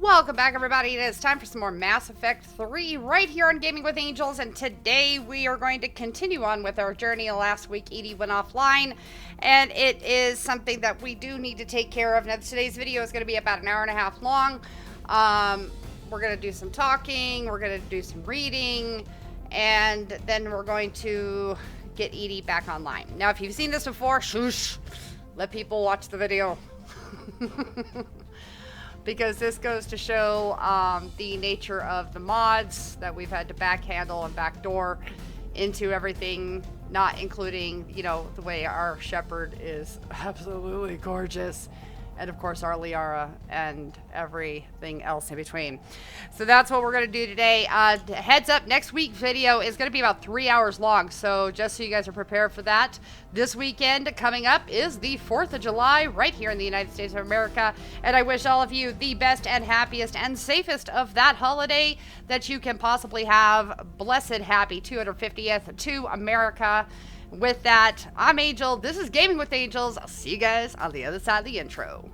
Welcome back, everybody. It is time for some more Mass Effect 3 right here on Gaming with Angels, and today we are going to continue on with our journey. Last week, EDI went offline, and it is something that we do need to take care of. Now, today's video is going to be about an hour and a half long. We're going to do some talking, we're going to do some reading, and then we're going to get EDI back online. Now, if you've seen this before, shush, let people watch the video. Because this goes to show the nature of the mods that we've had to backhandle and backdoor into everything, not including, you know, the way our Shepherd is absolutely gorgeous. And of course our Liara and everything else in between. So that's what we're going to do today. Heads up, next week's video is going to be about 3 hours long. So just so you guys are prepared for that. This weekend coming up is the 4th of July right here in the United States of America. And I wish all of you the best and happiest and safest of that holiday that you can possibly have. Blessed happy 250th to America. With that, I'm Angel. This is Gaming with Angels. I'll see you guys on the other side of the intro.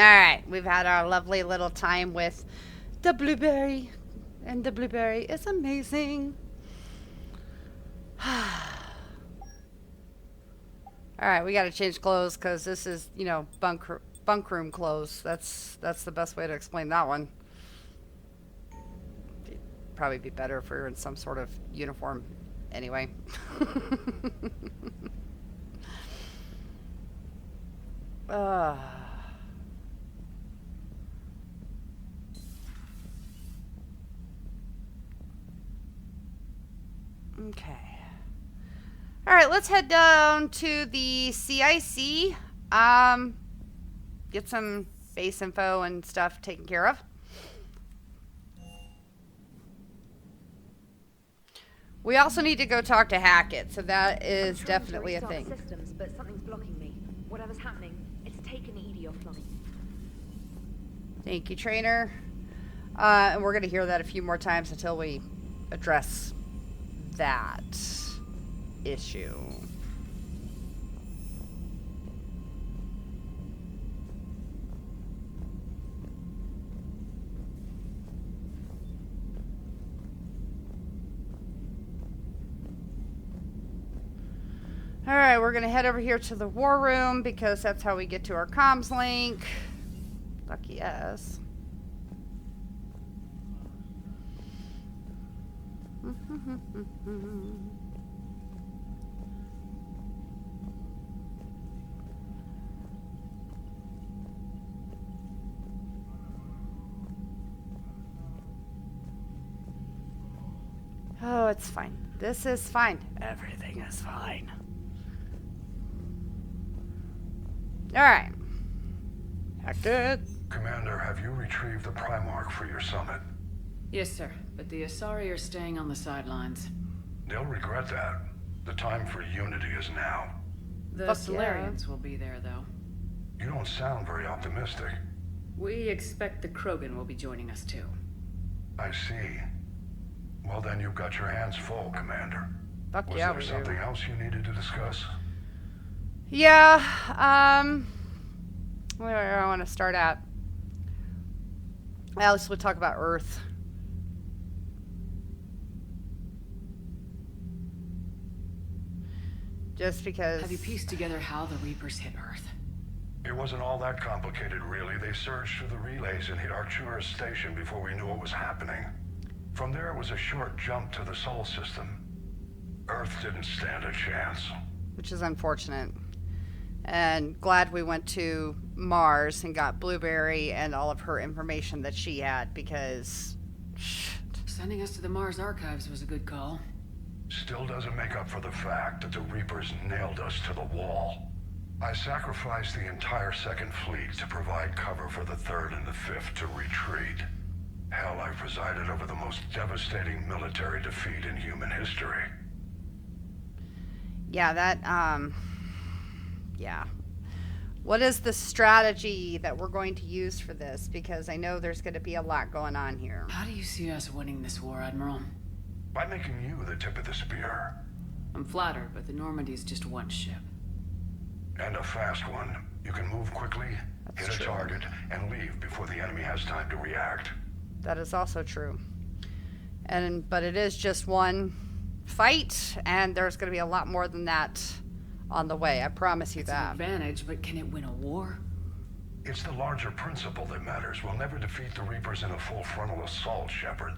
Alright, we've had our lovely little time with the blueberry. And the blueberry is amazing. Alright, we gotta change clothes because this is, you know, bunk room clothes. That's the best way to explain that one. It'd probably be better if we were in some sort of uniform anyway. Okay. Alright, let's head down to the CIC. Get some base info and stuff taken care of. We also need to go talk to Hackett, so that is definitely a thing. Systems, but something's blocking me. Whatever's happening, it's taken Edie offline. Thank you, trainer. And we're going to hear that a few more times until we address that issue. Alright, we're going to head over here to the war room because that's how we get to our comms link. Lucky us. Oh, it's fine. This is fine. Everything is fine. Alright. Hackett. Commander, have you retrieved the Primarch for your summit? Yes, sir. But the Asari are staying on the sidelines. They'll regret that. The time for unity is now. The Fuck Solarians will be there, though. You don't sound very optimistic. We expect the Krogan will be joining us, too. I see. Well, then you've got your hands full, Commander. Fuck Was yeah, there we something do. else you needed to discuss? Yeah, where do I want to start at? Alice would talk about Earth. Just because... Have you pieced together how the Reapers hit Earth? It wasn't all that complicated, really. They surged through the relays and hit Arcturus Station before we knew what was happening. From there, it was a short jump to the Sol system. Earth didn't stand a chance. Which is unfortunate. And glad we went to Mars and got Blueberry and all of her information that she had, because... shit. Sending us to the Mars archives was a good call. Still doesn't make up for the fact that the Reapers nailed us to the wall. I sacrificed the entire Second Fleet to provide cover for the Third and the Fifth to retreat. Hell, I presided over the most devastating military defeat in human history. Yeah, that, yeah. What is the strategy that we're going to use for this? Because I know there's going to be a lot going on here. How do you see us winning this war, Admiral? By making you the tip of the spear. I'm flattered, but the Normandy's just one ship. And a fast one. You can move quickly, That's hit a true. target, and leave before the enemy has time to react. That is also true. But it is just one fight, and there's going to be a lot more than that on the way. I promise you It's an that. advantage, but can it win a war? It's the larger principle that matters. We'll never defeat the Reapers in a full frontal assault, Shepard.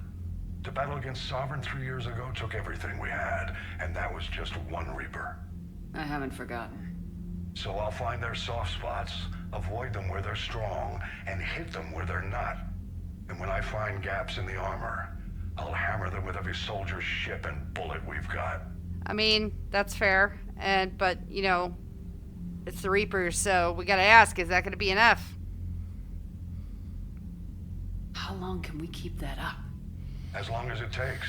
To battle against Sovereign 3 years ago took everything we had, and that was just one Reaper. I haven't forgotten. So I'll find their soft spots, avoid them where they're strong, and hit them where they're not. And when I find gaps in the armor, I'll hammer them with every soldier, ship, and bullet we've got. I mean, that's fair. But, you know, it's the Reapers, so we got to ask, is that going to be enough? How long can we keep that up? As long as it takes.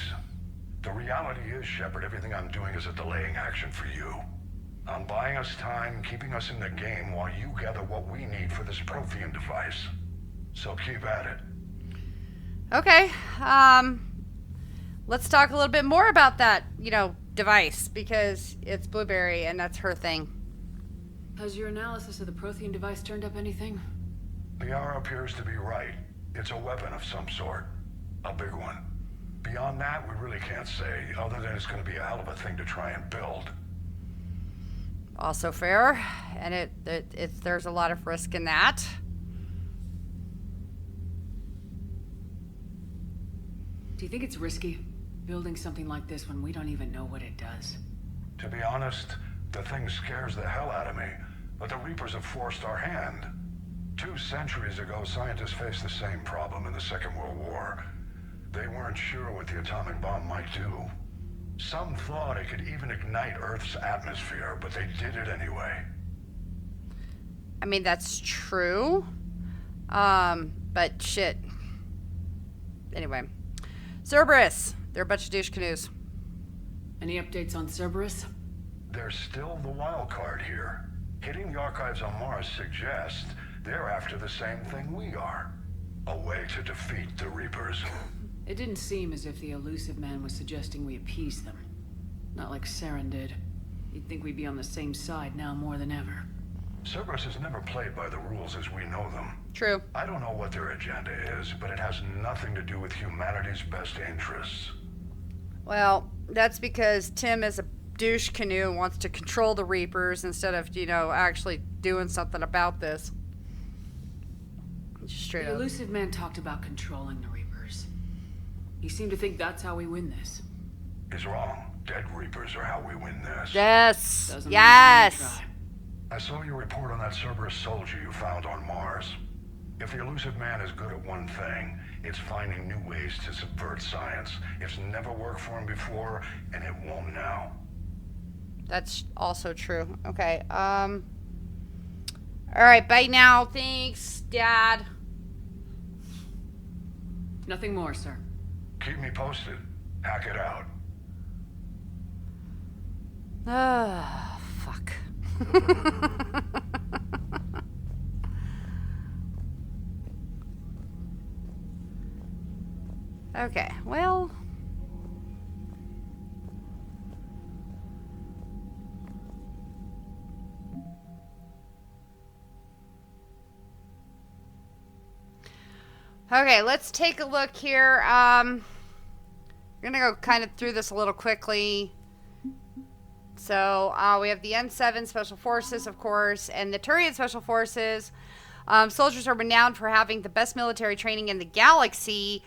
The reality is, Shepard, everything I'm doing is a delaying action for you. I'm buying us time, keeping us in the game while you gather what we need for this Prothean device. So keep at it. Okay. Let's talk a little bit more about that, you know, device, because it's Blueberry and that's her thing. Has your analysis of the Prothean device turned up anything? Liara appears to be right. It's a weapon of some sort. A big one. Beyond that, we really can't say, other than it's going to be a hell of a thing to try and build. Also fair, and there's a lot of risk in that. Do you think it's risky, building something like this when we don't even know what it does? To be honest, the thing scares the hell out of me, but the Reapers have forced our hand. 2 centuries ago, scientists faced the same problem in the Second World War. They weren't sure what the atomic bomb might do. Some thought it could even ignite Earth's atmosphere, but they did it anyway. I mean, that's true. But shit. Anyway. Cerberus. They're a bunch of douche canoes. Any updates on Cerberus? They're still the wild card here. Hitting the archives on Mars suggests they're after the same thing we are. A way to defeat the Reapers. It didn't seem as if the elusive man was suggesting we appease them. Not like Saren did. You'd think we'd be on the same side now more than ever. Cerberus has never played by the rules as we know them. True. I don't know what their agenda is, but it has nothing to do with humanity's best interests. Well, that's because Tim is a douche canoe and wants to control the Reapers instead of, actually doing something about this. Just straight The up. elusive man talked about controlling the Reapers. He seemed to think that's how we win this. He's wrong. Dead Reapers are how we win this. Yes. Doesn't mean we Yes. won't try. I saw your report on that Cerberus soldier you found on Mars. If the elusive man is good at one thing, it's finding new ways to subvert science. It's never worked for him before, and it won't now. That's also true. Okay. All right. Bye now. Thanks, Dad. Nothing more, sir. Keep me posted. Hack it out. Ah, fuck. Okay, well. Okay, let's take a look here. We're gonna go kind of through this a little quickly. So we have the N7 Special Forces, of course, and the Turian Special Forces. Soldiers are renowned for having the best military training in the galaxy.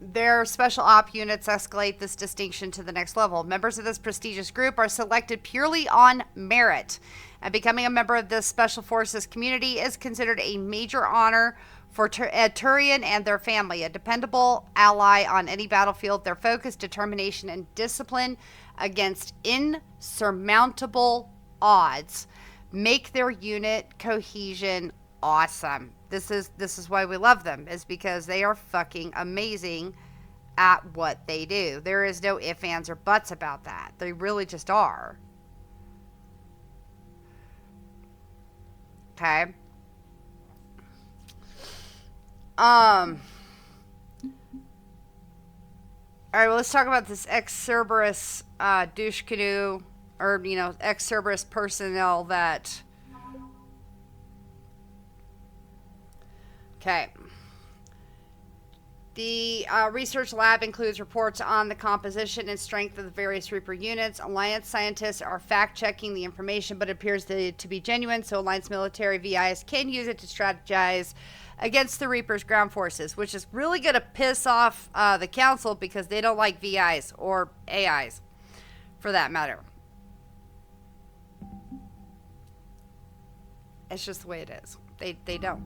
Their special op units escalate this distinction to the next level. Members of this prestigious group are selected purely on merit. And becoming a member of this Special Forces community is considered a major honor for Turian and their family, a dependable ally on any battlefield. Their focus, determination, and discipline against insurmountable odds make their unit cohesion awesome. This is why we love them, is because they are fucking amazing at what they do. There is no ifs, ands, or buts about that. They really just are. Okay. All right, well, let's talk about this ex-Cerberus douche canoe, or, ex-Cerberus personnel that... Okay. The research lab includes reports on the composition and strength of the various Reaper units. Alliance scientists are fact-checking the information, but it appears to be genuine, so Alliance military VIs can use it to strategize against the Reaper's ground forces, which is really going to piss off the Council because they don't like VIs or AIs, for that matter. It's just the way it is. They don't.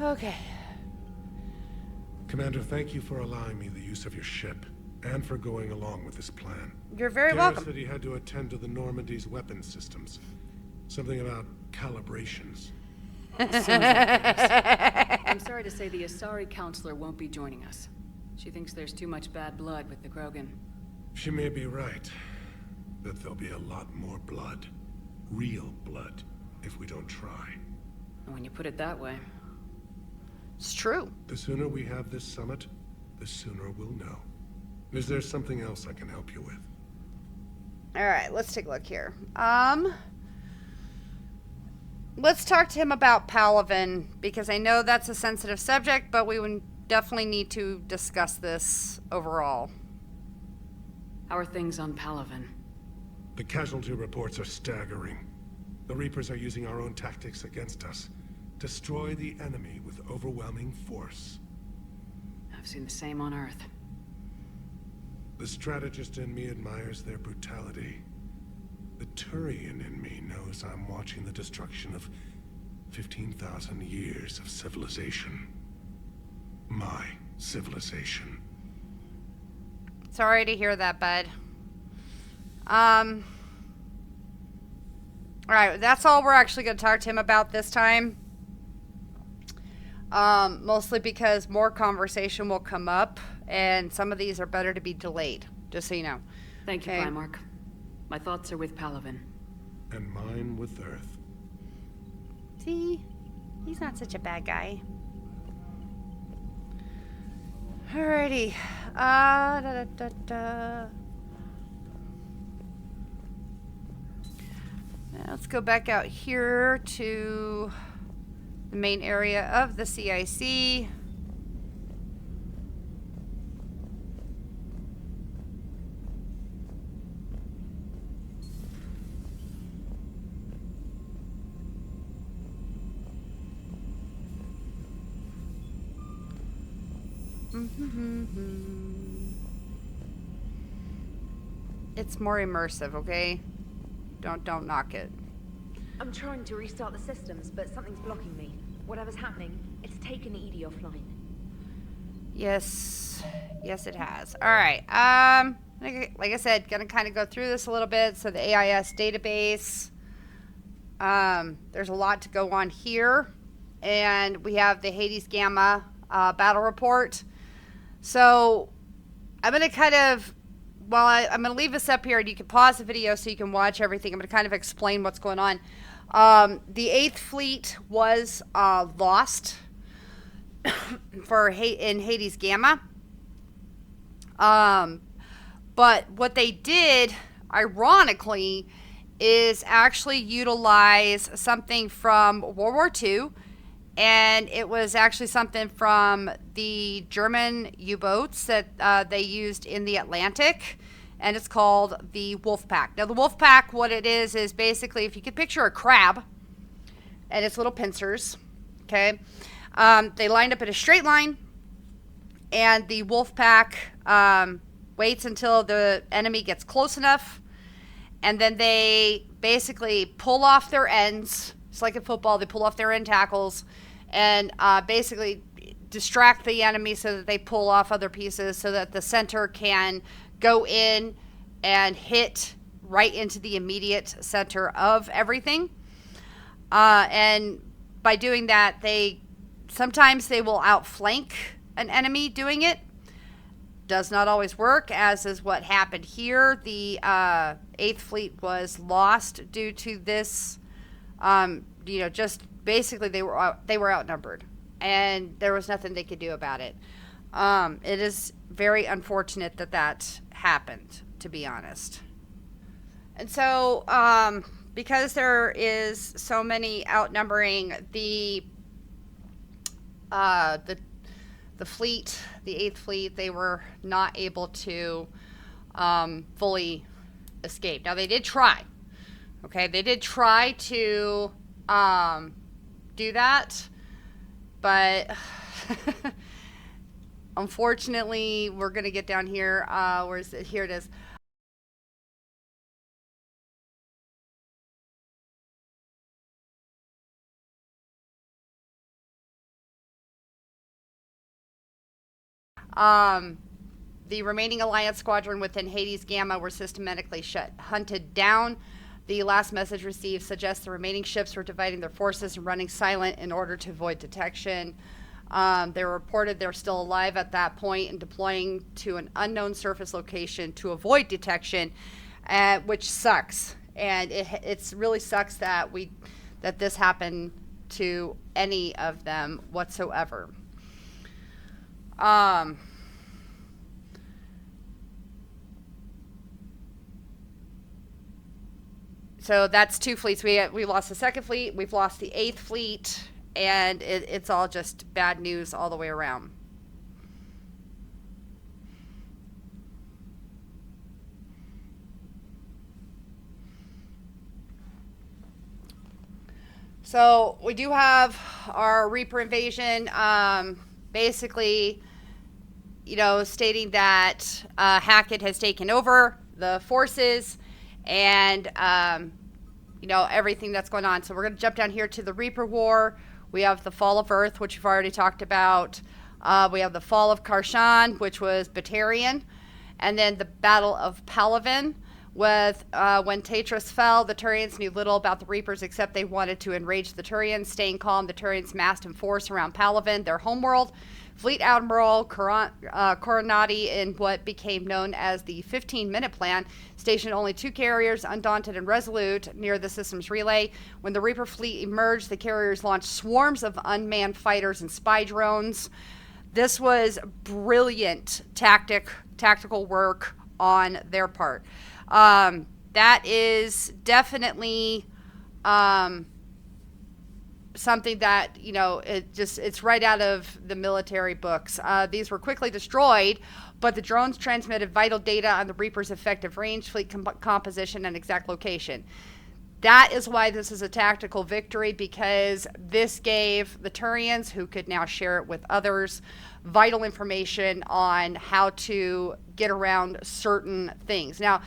Okay. Commander, thank you for allowing me the use of your ship, and for going along with this plan. You're very Garrus welcome. said he had to attend to the Normandy's weapon systems. Something about calibrations. I'm sorry to say the Asari counselor won't be joining us. She thinks there's too much bad blood with the Krogan. She may be right, but there'll be a lot more blood. Real blood, if we don't try. And when you put it that way... It's true. The sooner we have this summit, the sooner we'll know. Is there something else I can help you with? All right, let's take a look here. Let's talk to him about Palaven, because I know that's a sensitive subject, but we would definitely need to discuss this overall. How are things on Palaven? The casualty reports are staggering. The Reapers are using our own tactics against us. Destroy the enemy with overwhelming force. I've seen the same on Earth. The strategist in me admires their brutality. The Turian in me knows I'm watching the destruction of 15,000 years of civilization. My civilization. Sorry to hear that, bud. Alright, that's all we're actually going to talk to him about this time. Mostly because more conversation will come up, and some of these are better to be delayed, just so you know. Thank you, Okay. Primarch. My thoughts are with Palaven. And mine with Earth. See? He's not such a bad guy. Alrighty. Da, da, da, da. Now let's go back out here to the main area of the CIC. It's more immersive, okay? Don't knock it. I'm trying to restart the systems, but something's blocking me. Whatever's happening, it's taken Edie offline. Yes. Yes, it has. All right. Like I said, gonna kind of go through this a little bit. So the AIS database. There's a lot to go on here, and we have the Hades Gamma battle report. So I'm gonna kind of, I'm gonna leave this up here, and you can pause the video so you can watch everything. I'm gonna kind of explain what's going on. The 8th Fleet was lost in Hades Gamma. But what they did, ironically, is actually utilize something from World War II, and it was actually something from the German U-boats that they used in the Atlantic, and it's called the Wolfpack. Now, the Wolfpack, what it is basically, if you could picture a crab and its little pincers, okay? They lined up in a straight line, and the Wolfpack waits until the enemy gets close enough, and then they basically pull off their ends. It's like in football, they pull off their end tackles and basically distract the enemy so that they pull off other pieces so that the center can go in and hit right into the immediate center of everything. And by doing that, sometimes they will outflank an enemy doing it. Does not always work, as is what happened here. The 8th Fleet was lost due to this. Just basically they were outnumbered, and there was nothing they could do about it. It is very unfortunate that happened, to be honest. And so, because there is so many outnumbering, the fleet, the 8th Fleet, they were not able to fully escape. Now, they did try. Okay, they did try to do that, but unfortunately, we're going to get down here. Where is it? Here it is. The remaining Alliance squadron within Hades Gamma were systematically hunted down. The last message received suggests the remaining ships were dividing their forces and running silent in order to avoid detection. They were reported they're still alive at that point and deploying to an unknown surface location to avoid detection, which sucks. And it really sucks that this happened to any of them whatsoever. So that's 2 fleets. We lost the 2nd fleet, we've lost the 8th fleet, and it's all just bad news all the way around. So we do have our Reaper invasion, basically, stating that Hackett has taken over the forces and, everything that's going on. So we're going to jump down here to the Reaper War. We have the Fall of Earth, which we've already talked about. We have the Fall of Karshan, which was Batarian. And then the Battle of Palaven. When Tatris fell, the Turians knew little about the Reapers except they wanted to enrage the Turians. Staying calm, the Turians massed in force around Palaven, their homeworld. Fleet Admiral Coronati, in what became known as the 15-minute plan, stationed only 2 carriers, Undaunted and Resolute, near the system's relay. When the Reaper fleet emerged, the carriers launched swarms of unmanned fighters and spy drones. This was brilliant tactical work on their part. That is definitely something that, it's right out of the military books. These were quickly destroyed, but the drones transmitted vital data on the Reaper's effective range, fleet composition, and exact location. That is why this is a tactical victory, because this gave the Turians, who could now share it with others, vital information on how to get around certain things. Now,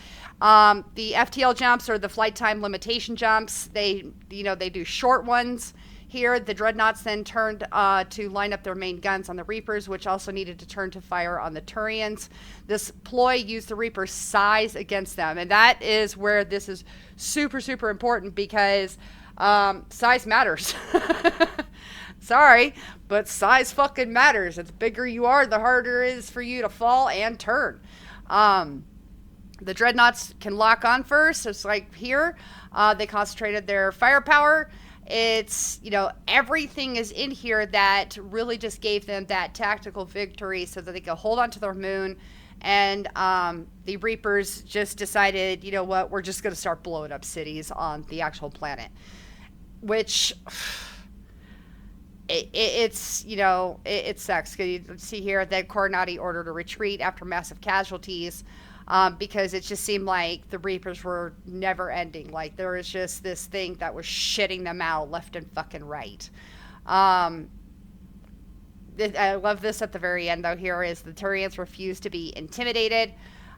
the FTL jumps, or the flight time limitation jumps, they do short ones. Here, the Dreadnoughts then turned to line up their main guns on the Reapers, which also needed to turn to fire on the Turians. This ploy used the Reaper's size against them, and that is where this is super, super important, because size matters. Sorry, but size fucking matters. The bigger you are, the harder it is for you to fall and turn. The Dreadnoughts can lock on first. It's like here, they concentrated their firepower. It's, everything is in here that really just gave them that tactical victory so that they could hold on to their moon. And the Reapers just decided, you know what, we're just going to start blowing up cities on the actual planet. Which, it sucks. You see here that Coronati ordered a retreat after massive casualties. Because it just seemed like the Reapers were never ending. Like, there was just this thing that was shitting them out left and fucking right. I love this at the very end, though. Here is the Turians refuse to be intimidated.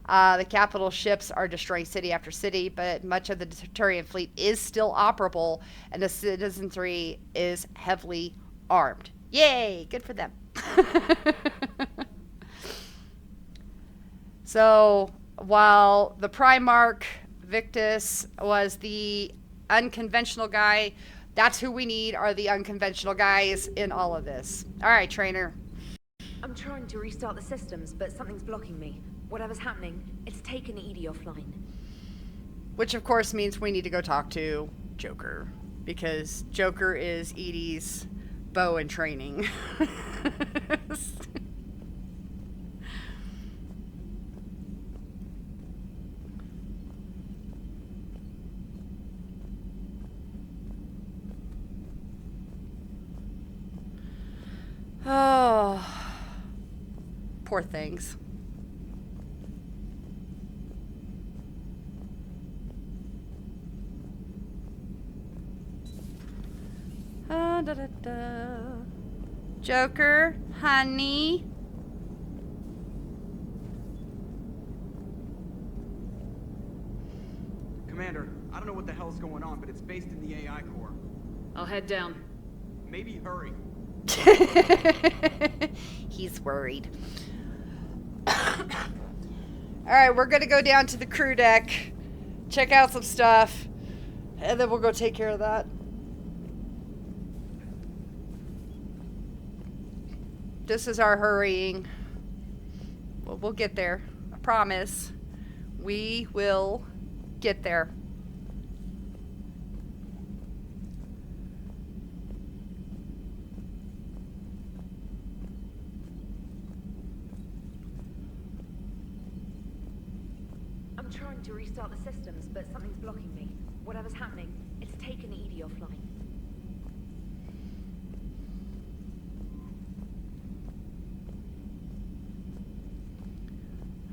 The capital ships are destroying city after city, but much of the Turian fleet is still operable, and the citizenry is heavily armed. Yay! Good for them. So, while the Primarch Victus was the unconventional guy, that's who we need, are the unconventional guys in all of this. Alright, trainer. I'm trying to restart the systems, but something's blocking me. Whatever's happening, it's taken Edie offline. Which, of course, means we need to go talk to Joker. Because Joker is Edie's bow in training. Oh, poor things. Joker, honey. Commander, I don't know what the hell's going on, but it's based in the AI core. I'll head down. Maybe hurry. He's worried. Alright, we're gonna go down to the crew deck, check out some stuff, and then we'll go take care of that. This is our hurrying. Well, we'll get there. I promise. We will get there. I'm trying to restart the systems, but something's blocking me. Whatever's happening, it's taken EDI offline.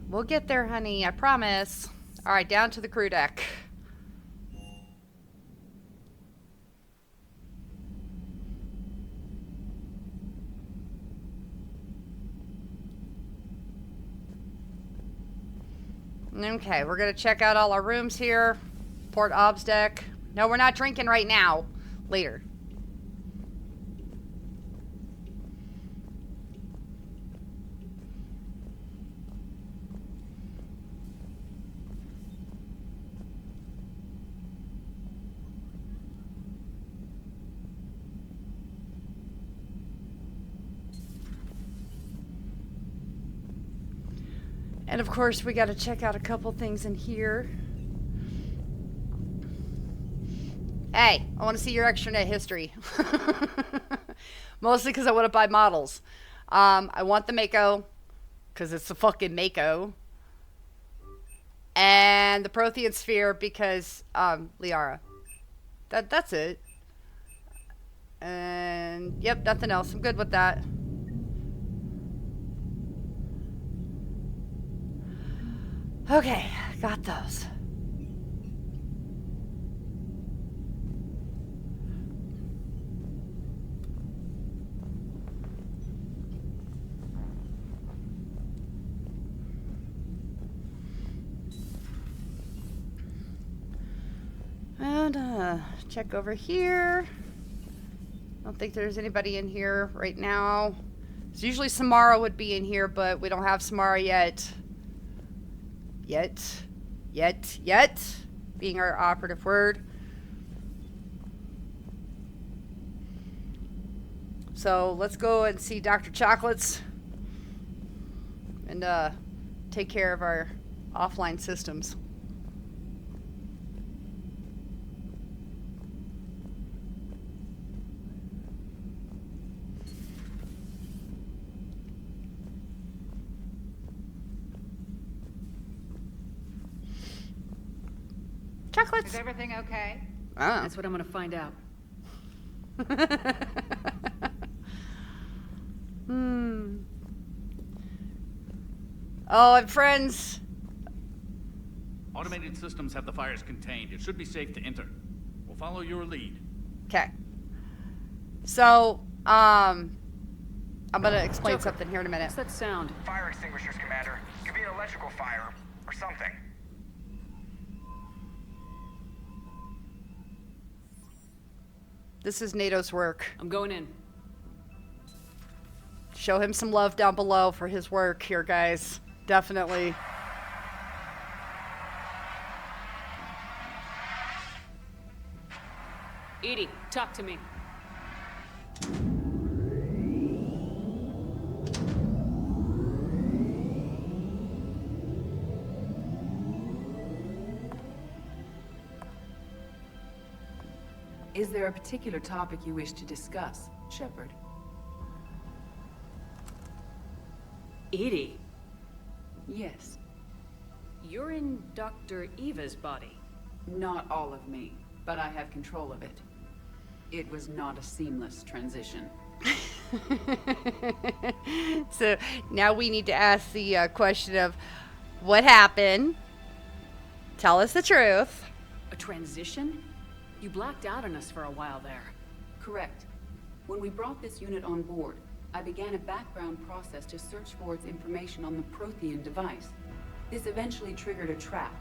We'll get there, honey. I promise. All right, down to the crew deck. Okay, we're gonna check out all our rooms here. Port obs deck. No, we're not drinking right now. Later. And of course, we got to check out a couple things in here. Hey, I want to see your extranet history. Mostly because I want to buy models. I want the Mako, because it's the fucking Mako. And the Prothean Sphere, because Liara. That's it. And yep, nothing else. I'm good with that. Okay, got those. And check over here. Don't think there's anybody in here right now. So usually Samara would be in here, but we don't have Samara yet. Yet, being our operative word. So let's go and see Dr. Chocolates and take care of our offline systems. Chocolates. Is everything okay? Ah. That's what I'm gonna find out. Oh, and friends. Automated systems have the fires contained. It should be safe to enter. We'll follow your lead. Okay. So, I'm gonna explain something here in a minute. What's that sound? Fire extinguishers, Commander. Could be an electrical fire or something. This is NATO's work. I'm going in. Show him some love down below for his work here, guys. Definitely. EDI, talk to me. Is there a particular topic you wish to discuss, Shepard? EDI, Yes. you're in Dr. Eva's body. Not all of me, but I have control of it. It was not a seamless transition. So now we need to ask the question of what happened. Tell us the truth. A transition? You blacked out on us for a while there. Correct. When we brought this unit on board, I began a background process to search for its information on the Prothean device. This eventually triggered a trap.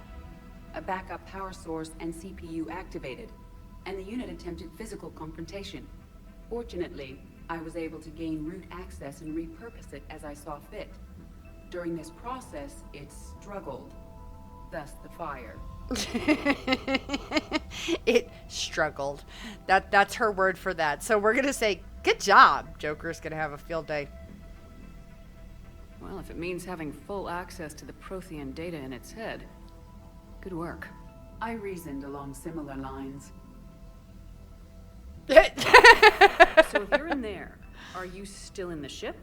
A backup power source and CPU activated, and the unit attempted physical confrontation. Fortunately, I was able to gain root access and repurpose it as I saw fit. During this process, it struggled. Thus the fire. It struggled. That's her word for that. So we're gonna say, good job. Joker's gonna have a field day. Well, if it means having full access to the Prothean data in its head, good work. I reasoned along similar lines. So if you're in there, are you still in the ship?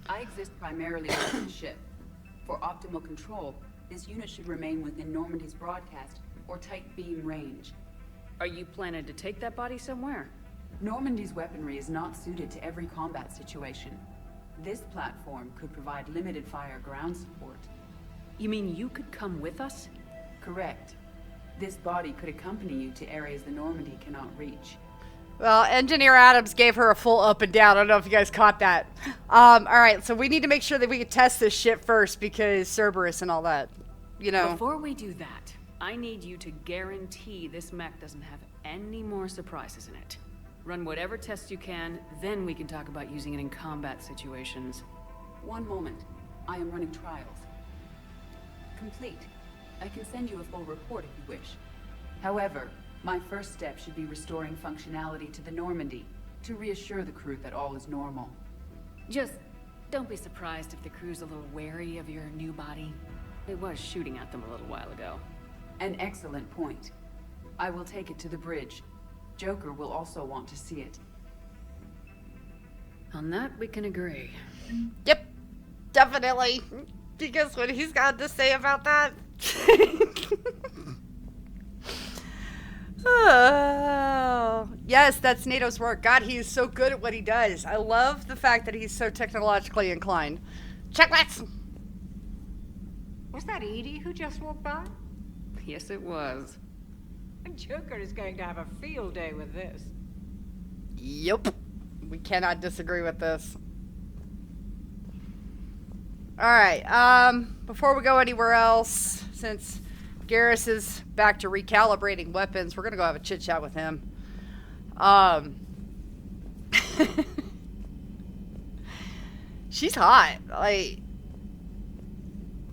I exist primarily on the ship. For optimal control, this unit should remain within Normandy's broadcast or tight beam range. Are you planning to take that body somewhere? Normandy's weaponry is not suited to every combat situation. This platform could provide limited fire ground support. You mean you could come with us? Correct. This body could accompany you to areas the Normandy cannot reach. Well, Engineer Adams gave her a full up and down. I don't know if you guys caught that. Alright, so we need to make sure that we can test this shit first because Cerberus and all that. You know. Before we do that, I need you to guarantee this mech doesn't have any more surprises in it. Run whatever tests you can, then we can talk about using it in combat situations. One moment. I am running trials. Complete. I can send you a full report if you wish. However, my first step should be restoring functionality to the Normandy, to reassure the crew that all is normal. Just don't be surprised if the crew's a little wary of your new body. It was shooting at them a little while ago. An excellent point. I will take it to the bridge. Joker will also want to see it. On that, we can agree. Yep, definitely. Because what he's got to say about that. Oh, yes, that's NATO's work. God, he is so good at what he does. I love the fact that he's so technologically inclined. Checklist! Was that Edie who just walked by? Yes, it was. Joker is going to have a field day with this. Yep. We cannot disagree with this. Alright, before we go anywhere else, since Garrus is back to recalibrating weapons, we're gonna go have a chit chat with him. She's hot. Like,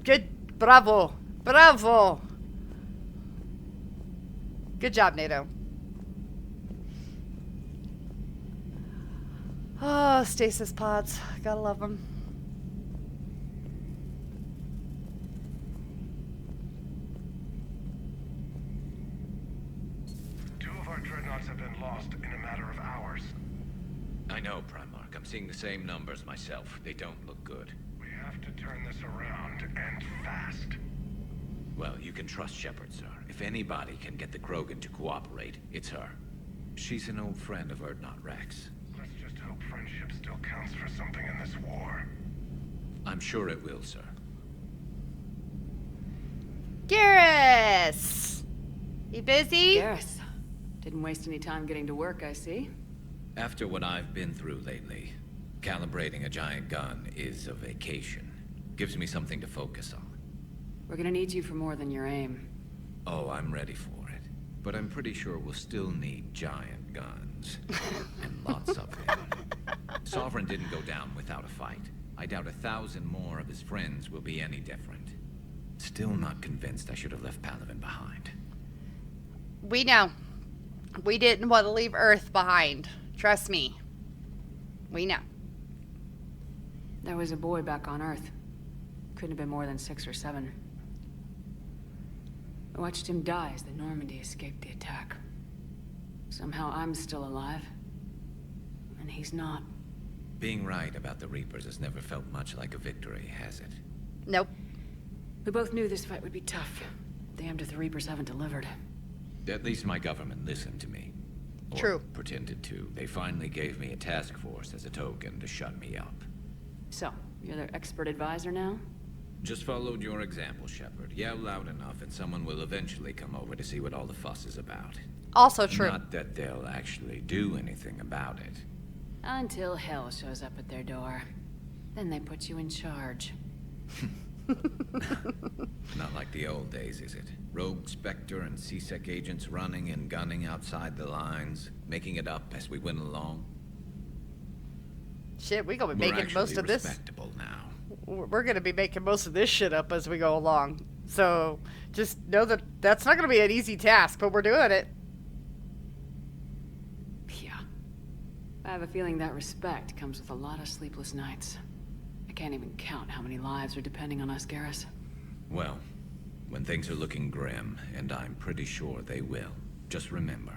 good. Bravo. Bravo. Good job, NATO. Oh, stasis pods. Gotta love them. Two of our dreadnoughts have been lost in a matter of hours. I know, Primarch. I'm seeing the same numbers myself. They don't look good. We have to turn this around, and fast. Well, you can trust Shepard, sir. If anybody can get the Krogan to cooperate, it's her. She's an old friend of Urdnot Rex. Let's just hope friendship still counts for something in this war. I'm sure it will, sir. Garrus! You busy? Garrus. Didn't waste any time getting to work, I see. After what I've been through lately, calibrating a giant gun is a vacation. Gives me something to focus on. We're gonna need you for more than your aim. Oh, I'm ready for it. But I'm pretty sure we'll still need giant guns. And lots of them. Sovereign didn't go down without a fight. I doubt 1,000 more of his friends will be any different. Still not convinced I should have left Palaven behind. We know. We didn't want to leave Earth behind. Trust me. We know. There was a boy back on Earth. Couldn't have been more than 6 or 7. I watched him die as the Normandy escaped the attack. Somehow I'm still alive. And he's not. Being right about the Reapers has never felt much like a victory, has it? Nope. We both knew this fight would be tough. Damned if the Reapers haven't delivered. At least my government listened to me. Or True. pretended to. They finally gave me a task force as a token to shut me up. So, you're their expert advisor now? Just followed your example, Shepard. Yell loud enough and someone will eventually come over to see what all the fuss is about. Also true. Not that they'll actually do anything about it. Until hell shows up at their door. Then they put you in charge. Not like the old days, is it? Rogue Spectre and C-Sec agents running and gunning outside the lines, making it up as we went along. Shit, we gonna be making most of this. Respectable now. We're gonna be making most of this shit up as we go along. So just know that that's not gonna be an easy task, but we're doing it. Yeah. I have a feeling that respect comes with a lot of sleepless nights. I can't even count how many lives are depending on us, Garrus. Well, when things are looking grim, and I'm pretty sure they will, just remember,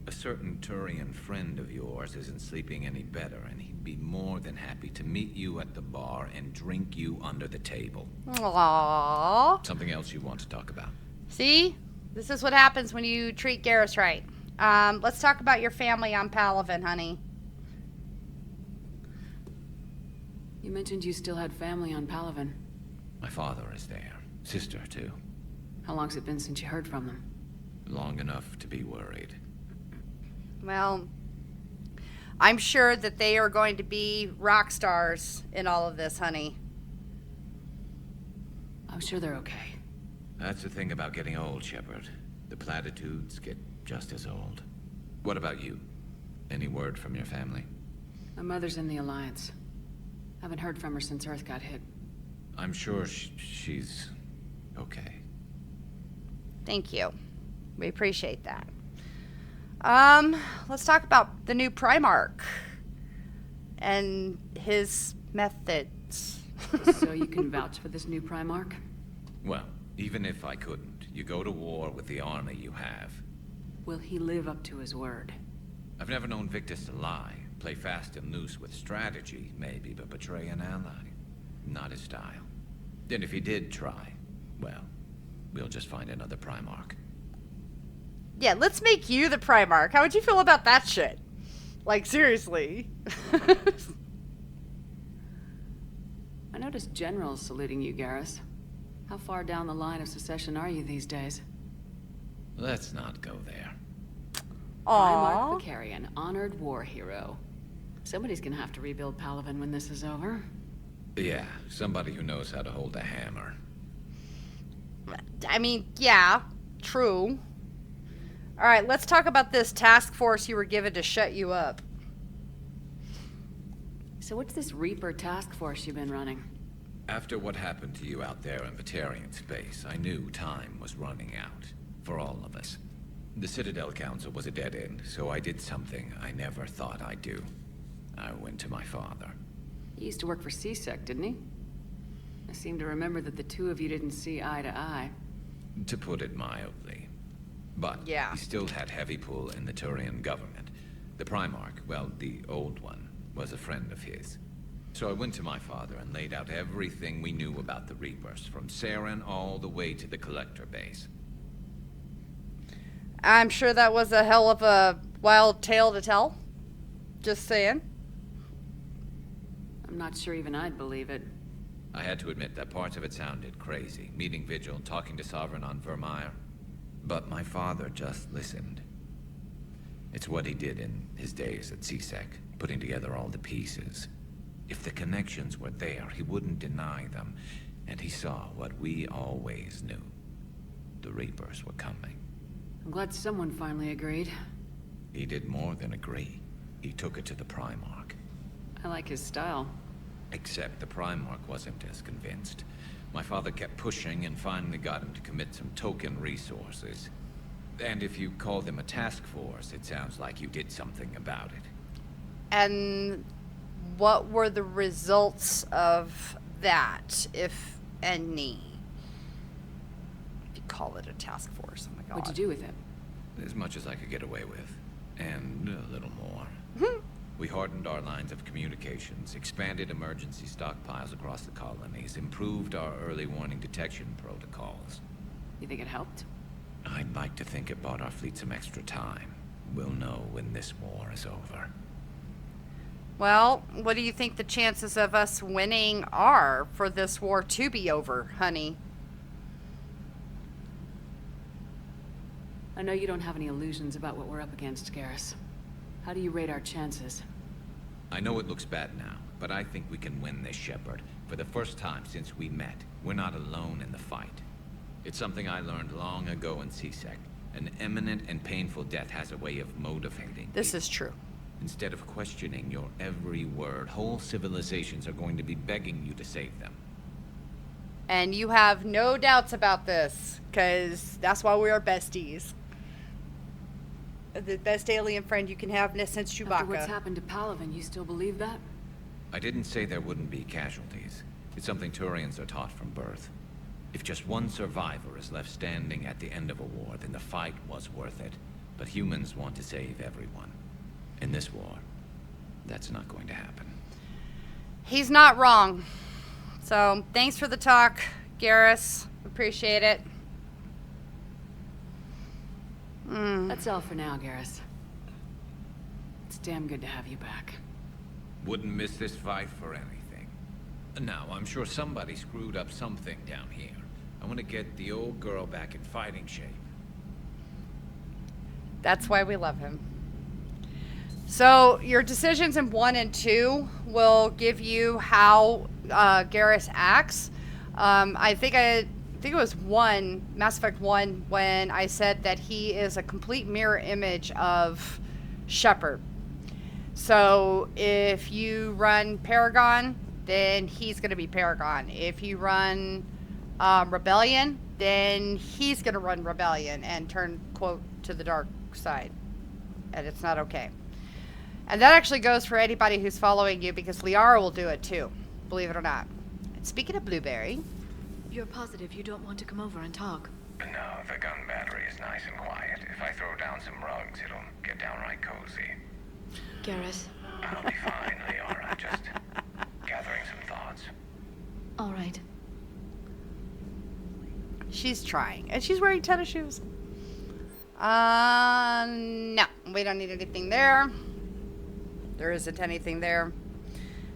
a certain Turian friend of yours isn't sleeping any better, and he'd be more than happy to meet you at the bar and drink you under the table. Aww. Something else you want to talk about? See? This is what happens when you treat Garrus right. Let's talk about your family on Palaven, honey. You mentioned you still had family on Palaven. My father is there. Sister, too. How long's it been since you heard from them? Long enough to be worried. Well, I'm sure that they are going to be rock stars in all of this, honey. I'm sure they're okay. That's the thing about getting old, Shepard. The platitudes get just as old. What about you? Any word from your family? My mother's in the Alliance. Haven't heard from her since Earth got hit. I'm sure she's okay. Thank you. We appreciate that. Let's talk about the new Primarch and his methods. So you can vouch for this new Primarch? Well, even if I couldn't, you go to war with the army you have. Will he live up to his word? I've never known Victus to lie. Play fast and loose with strategy, maybe, but betray an ally. Not his style. And if he did try, well, we'll just find another Primarch. Yeah, let's make you the Primarch. How would you feel about that shit? Like, seriously. I noticed generals saluting you, Garrus. How far down the line of secession are you these days? Let's not go there. Aww. Primarch Vakarian, honored war hero. Somebody's gonna have to rebuild Palaven when this is over. Yeah, somebody who knows how to hold a hammer. I mean, yeah, true. All right, let's talk about this task force you were given to shut you up. So what's this Reaper task force you've been running? After what happened to you out there in Batarian space, I knew time was running out. For all of us. The Citadel Council was a dead end, so I did something I never thought I'd do. I went to my father. He used to work for CSEC, didn't he? I seem to remember that the two of you didn't see eye to eye. To put it mildly. But yeah, he still had heavy pull in the Turian government. The Primarch, well, the old one, was a friend of his. So I went to my father and laid out everything we knew about the Reapers, from Saren all the way to the Collector base. I'm sure that was a hell of a wild tale to tell. Just saying. I'm not sure even I'd believe it. I had to admit that parts of it sounded crazy, meeting Vigil and talking to Sovereign on Vermeer. But my father just listened. It's what he did in his days at CSEC, putting together all the pieces. If the connections were there, he wouldn't deny them. And he saw what we always knew. The Reapers were coming. I'm glad someone finally agreed. He did more than agree. He took it to the Primarch. I like his style. Except the Primarch wasn't as convinced. My father kept pushing and finally got him to commit some token resources. And if you call them a task force, it sounds like you did something about it. And what were the results of that, if any? If you call it a task force, oh my god. What'd you do with it? As much as I could get away with. And a little more. We hardened our lines of communications, expanded emergency stockpiles across the colonies, improved our early warning detection protocols. You think it helped? I'd like to think it bought our fleet some extra time. We'll know when this war is over. Well, what do you think the chances of us winning are for this war to be over, honey? I know you don't have any illusions about what we're up against, Garrus. How do you rate our chances? I know it looks bad now, but I think we can win this, Shepard. For the first time since we met, we're not alone in the fight. It's something I learned long ago in CSEC. An imminent and painful death has a way of motivating. This is true. Instead of questioning your every word, whole civilizations are going to be begging you to save them. And you have no doubts about this, because that's why we are besties. The best alien friend you can have since Chewbacca. After what's happened to Palaven, you still believe that? I didn't say there wouldn't be casualties. It's something Turians are taught from birth. If just one survivor is left standing at the end of a war, then the fight was worth it. But humans want to save everyone. In this war, that's not going to happen. He's not wrong. So, thanks for the talk, Garrus. Appreciate it. That's all for now, Garrus. It's damn good to have you back. Wouldn't miss this fight for anything. Now, I'm sure somebody screwed up something down here. I want to get the old girl back in fighting shape. That's why we love him. So, your decisions in 1 and 2 will give you how Garrus acts. I think it was Mass Effect 1, when I said that he is a complete mirror image of Shepard. So, if you run Paragon, then he's going to be Paragon. If you run Rebellion, then he's going to run Rebellion and turn, quote, to the dark side. And it's not okay. And that actually goes for anybody who's following you, because Liara will do it too, believe it or not. And speaking of Blueberry... You're positive you don't want to come over and talk? No, the gun battery is nice and quiet. If I throw down some rugs, it'll get downright cozy. Garrus? I'll be fine, Liara. Just gathering some thoughts. All right. She's trying. And she's wearing tennis shoes. No. We don't need anything there. There isn't anything there.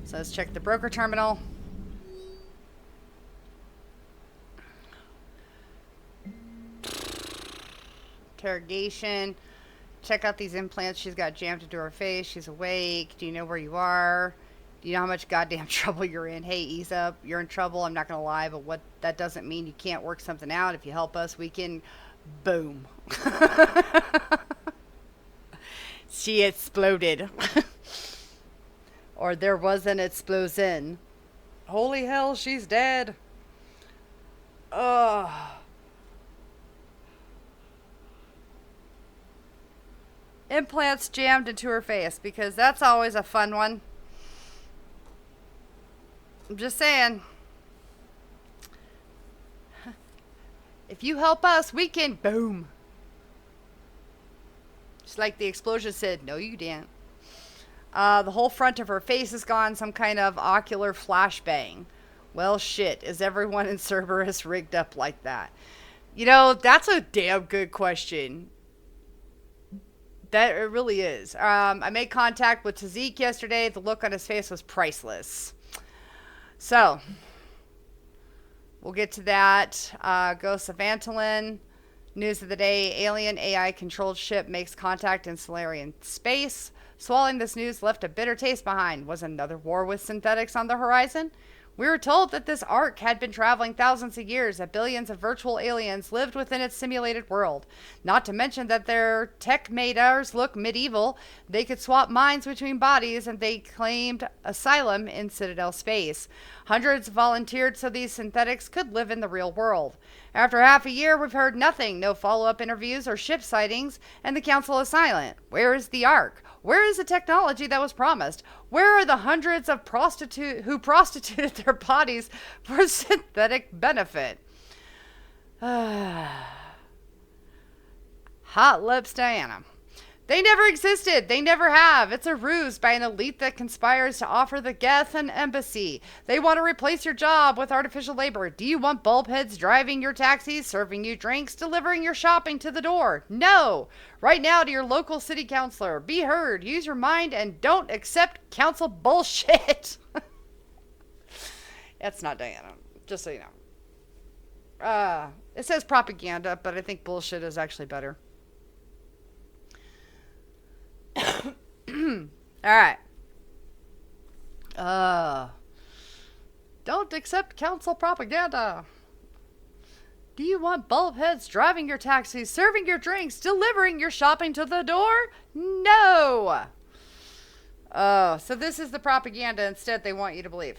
So let's check the broker terminal. Interrogation. Check out these implants she's got jammed into her face. She's awake. Do you know where you are? Do you know how much goddamn trouble you're in? Hey, ease up. You're in trouble. I'm not going to lie, but that doesn't mean you can't work something out. If you help us, we can... Boom. She exploded. Or there was an explosion. Holy hell, she's dead. Ugh. Implants jammed into her face, because that's always a fun one. I'm just saying. If you help us, we can... Boom. Just like the explosion said, no you didn't. The whole front of her face is gone. Some kind of ocular flashbang. Well, shit. Is everyone in Cerberus rigged up like that? You know, that's a damn good question. That it really is. I made contact with Tazik yesterday. The look on his face was priceless. So, we'll get to that. Ghosts of Antolin. News of the day. Alien AI-controlled ship makes contact in Solarian space. Swallowing this news left a bitter taste behind. Was another war with synthetics on the horizon? We were told that this ark had been traveling thousands of years, that billions of virtual aliens lived within its simulated world. Not to mention that their tech made ours look medieval. They could swap minds between bodies, and they claimed asylum in Citadel space. Hundreds volunteered so these synthetics could live in the real world. After half a year, we've heard nothing. No follow-up interviews or ship sightings, and the Council is silent. Where is the ark? Where is the technology that was promised? Where are the hundreds of who prostituted their bodies for synthetic benefit? Hot lips Diana. They never existed. They never have. It's a ruse by an elite that conspires to offer the Geth an embassy. They want to replace your job with artificial labor. Do you want bulbheads driving your taxis, serving you drinks, delivering your shopping to the door? No. Right now to your local city councilor. Be heard. Use your mind and don't accept council bullshit. That's not Diana. Just so you know. It says propaganda, but I think bullshit is actually better. Alright. Don't accept council propaganda. Do you want bulb heads driving your taxis, serving your drinks, delivering your shopping to the door? No! So this is the propaganda instead they want you to believe.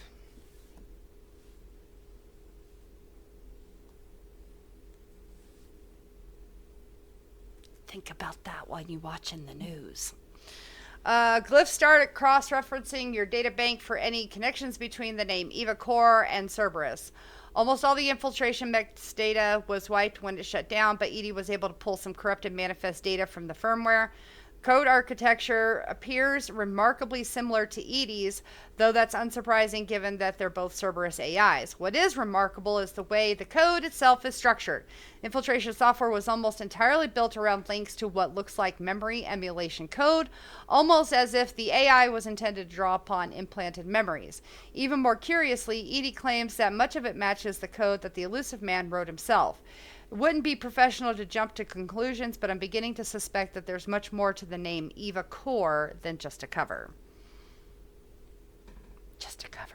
Think about that while you're watching the news. Glyphs start cross-referencing your data bank for any connections between the name Eva Core and Cerberus. Almost all the infiltration mech's data was wiped when it shut down, but EDI was able to pull some corrupted manifest data from the firmware. Code architecture appears remarkably similar to EDI's, though that's unsurprising given that they're both Cerberus AIs. What is remarkable is the way the code itself is structured. Infiltration software was almost entirely built around links to what looks like memory emulation code, almost as if the AI was intended to draw upon implanted memories. Even more curiously, EDI claims that much of it matches the code that the Elusive Man wrote himself. It wouldn't be professional to jump to conclusions, but I'm beginning to suspect that there's much more to the name Eva Core than just a cover. Just a cover.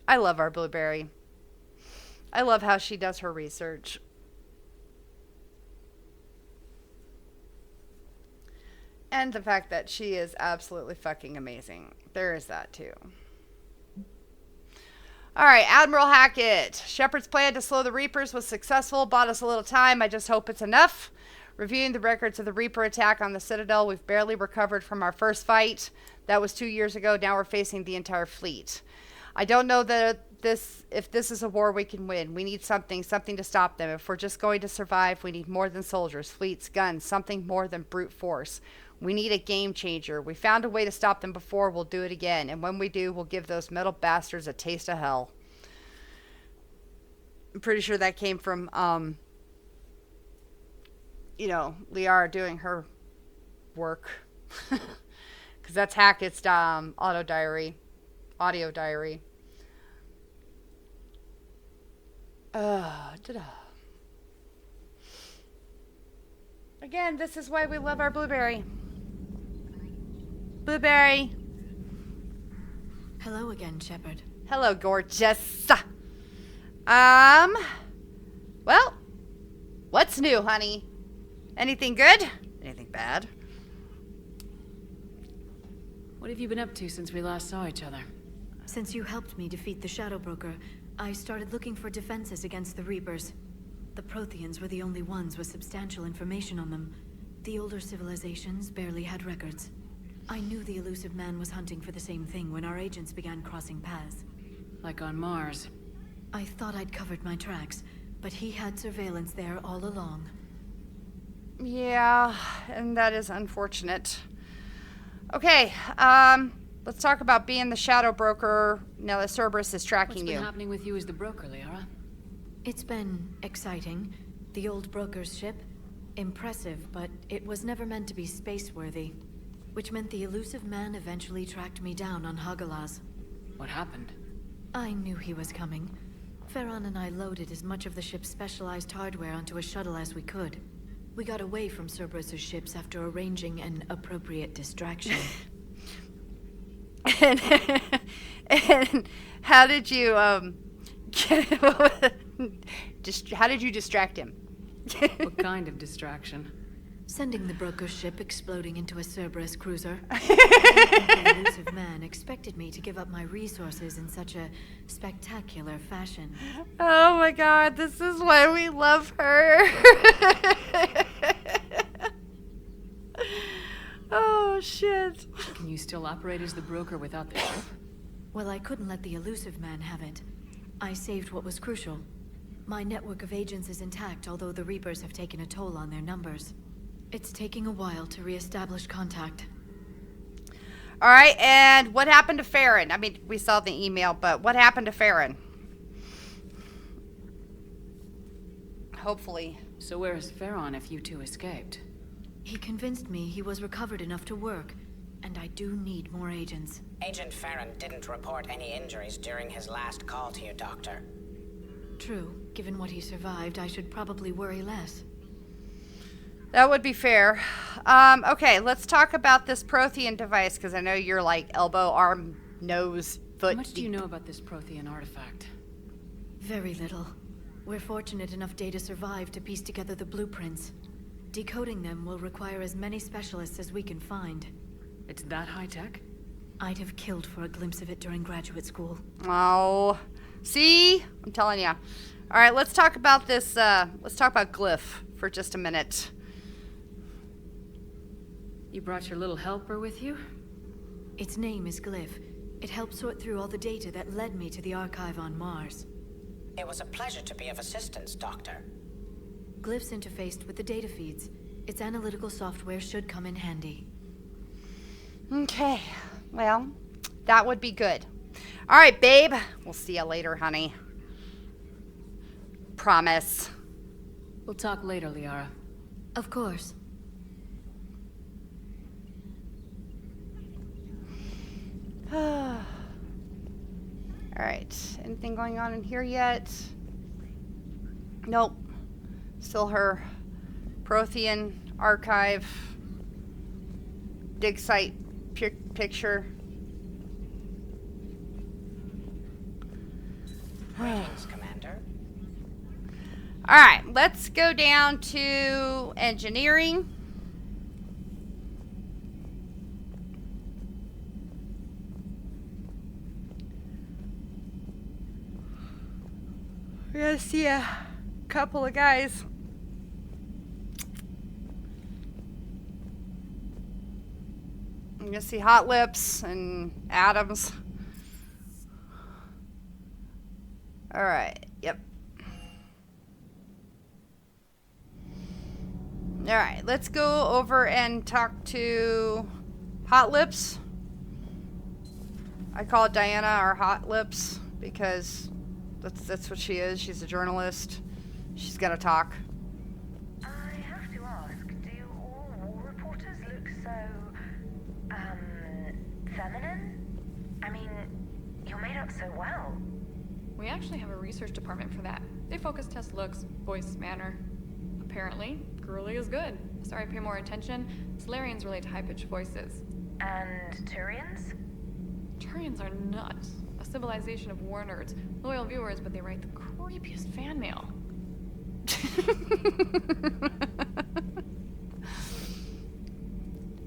I love our Blueberry. I love how she does her research. And the fact that she is absolutely fucking amazing. There is that too. Alright, Admiral Hackett. Shepard's plan to slow the Reapers was successful. Bought us a little time. I just hope it's enough. Reviewing the records of the Reaper attack on the Citadel, we've barely recovered from our first fight. That was 2 years ago. Now we're facing the entire fleet. I don't know that if this is a war we can win. We need something to stop them. If we're just going to survive, we need more than soldiers, fleets, guns, something more than brute force. We need a game changer. We found a way to stop them before. We'll do it again. And when we do, we'll give those metal bastards a taste of hell. I'm pretty sure that came from, Liara doing her work. Because that's Hackett's audio diary. Again, this is why we love our Blueberry. Blueberry. Hello again, Shepard. Hello, gorgeous. Well, what's new, honey? Anything good? Anything bad? What have you been up to since we last saw each other? Since you helped me defeat the Shadow Broker, I started looking for defenses against the Reapers. The Protheans were the only ones with substantial information on them. The older civilizations barely had records. I knew the Elusive Man was hunting for the same thing when our agents began crossing paths. Like on Mars. I thought I'd covered my tracks, but he had surveillance there all along. Yeah, and that is unfortunate. Okay, let's talk about being the Shadow Broker now that Cerberus is tracking you. What's been happening with you as the broker, Liara? It's been exciting. The old broker's ship, impressive, but it was never meant to be space-worthy. Which meant the Elusive Man eventually tracked me down on Hagalaz. What happened? I knew he was coming. Farron and I loaded as much of the ship's specialized hardware onto a shuttle as we could. We got away from Cerberus's ships after arranging an appropriate distraction. And how did you, how did you distract him? What kind of distraction? Sending the broker's ship exploding into a Cerberus cruiser. The Elusive Man expected me to give up my resources in such a spectacular fashion. Oh my god, this is why we love her. Oh shit. Can you still operate as the broker without the ship? Well, I couldn't let the Elusive Man have it. I saved what was crucial. My network of agents is intact, although the Reapers have taken a toll on their numbers. It's taking a while to reestablish contact. Alright, and what happened to Farron? I mean, we saw the email, but what happened to Farron? Hopefully. So where is Farron if you two escaped? He convinced me he was recovered enough to work, and I do need more agents. Agent Farron didn't report any injuries during his last call to you, Doctor. True. Given what he survived, I should probably worry less. That would be fair. Okay, let's talk about this Prothean device, because I know you're like elbow, arm, nose, foot. How much do you know about this Prothean artifact? Very little. We're fortunate enough Data survived to piece together the blueprints. Decoding them will require as many specialists as we can find. It's that high-tech? I'd have killed for a glimpse of it during graduate school. Oh, see? I'm telling you. All right, let's talk about this, let's talk about Glyph for just a minute. You brought your little helper with you? Its name is Glyph. It helped sort through all the data that led me to the archive on Mars. It was a pleasure to be of assistance, Doctor. Glyph's interfaced with the data feeds. Its analytical software should come in handy. Okay, well, that would be good. All right, babe. We'll see you later, honey. Promise. We'll talk later, Liara. Of course. All right, anything going on in here yet? Nope. Still her Prothean archive dig site picture. Greetings, Commander. All right, let's go down to engineering. We're gonna see a couple of guys. I'm gonna see Hot Lips and Adams. All right, yep. All right, let's go over and talk to Hot Lips. I call Diana our Hot Lips because that's what she is. She's a journalist. She's gonna talk. I have to ask, do all war reporters look so, feminine? I mean, you're made up so well. We actually have a research department for that. They focus test looks, voice, manner. Apparently, girly is good. Sorry, pay more attention. Solarians relate to high-pitched voices. And Turians? Turians are nuts. A civilization of war nerds. Loyal viewers, but they write the creepiest fan mail.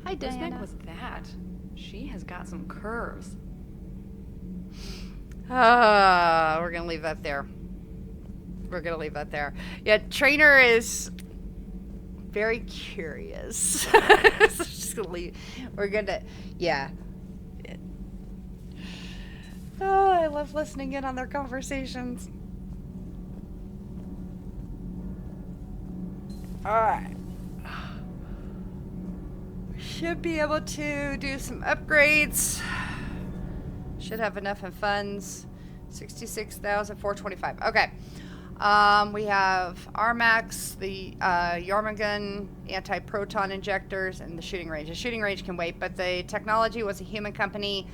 Hi, Diana. What was that? She has got some curves. We're gonna leave that there. We're gonna leave that there. Yeah, Trainer is very curious. So just gonna leave. We're gonna, yeah. Oh, I love listening in on their conversations. All right. Should be able to do some upgrades. Should have enough in funds. 66,425. Okay. We have Armax, the Yarmagun anti-proton injectors, and the shooting range. The shooting range can wait, but the technology was a human company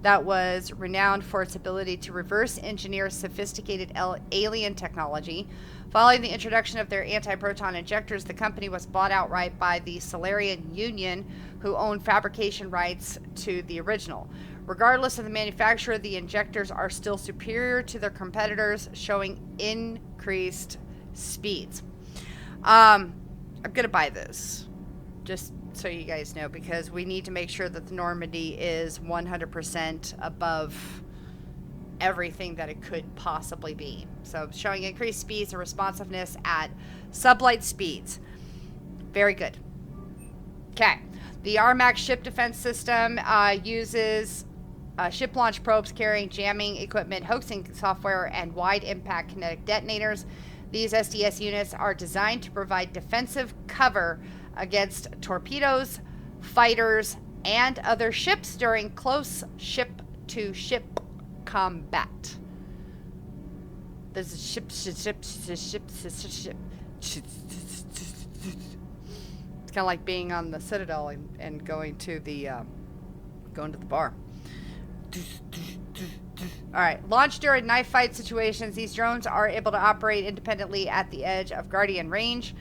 that was renowned for its ability to reverse engineer sophisticated alien technology. Following the introduction of their anti-proton injectors, the company was bought outright by the Solarian Union, who owned fabrication rights to the original. Regardless of the manufacturer, the injectors are still superior to their competitors, showing increased speeds. I'm going to buy this, just so you guys know, because we need to make sure that the Normandy is 100% above everything that it could possibly be. So showing increased speeds and responsiveness at sublight speeds. Very good. Okay. The Armax ship defense system uses ship launch probes carrying jamming equipment, hoaxing software, and wide impact kinetic detonators. These SDS units are designed to provide defensive cover against torpedoes, fighters, and other ships during close ship-to-ship combat. There's a ship. It's kind of like being on the Citadel and going to the bar. All right. Launched during knife fight situations, these drones are able to operate independently at the edge of Guardian range.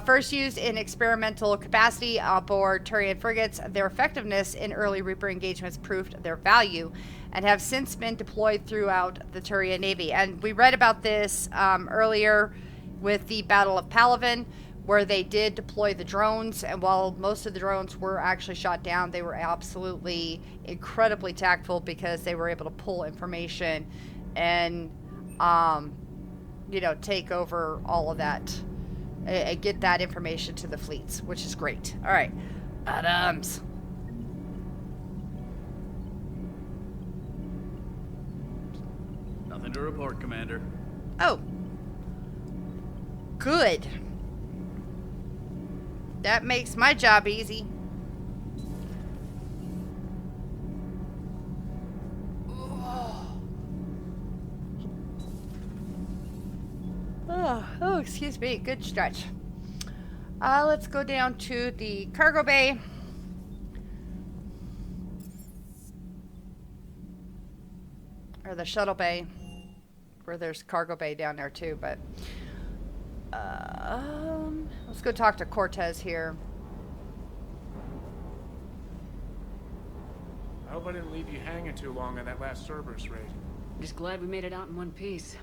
First used in experimental capacity aboard Turian frigates, their effectiveness in early Reaper engagements proved their value and have since been deployed throughout the Turian Navy. And we read about this earlier with the Battle of Palaven, where they did deploy the drones, and while most of the drones were actually shot down, they were absolutely incredibly tactful because they were able to pull information and, take over all of that and get that information to the fleets, which is great. All right, Adams. Nothing to report, Commander. Oh. Good. That makes my job easy. Oh, excuse me. Good stretch. Let's go down to the cargo bay. Or the shuttle bay. Where there's cargo bay down there too, but... let's go talk to Cortez here. I hope I didn't leave you hanging too long on that last Cerberus raid. Just glad we made it out in one piece.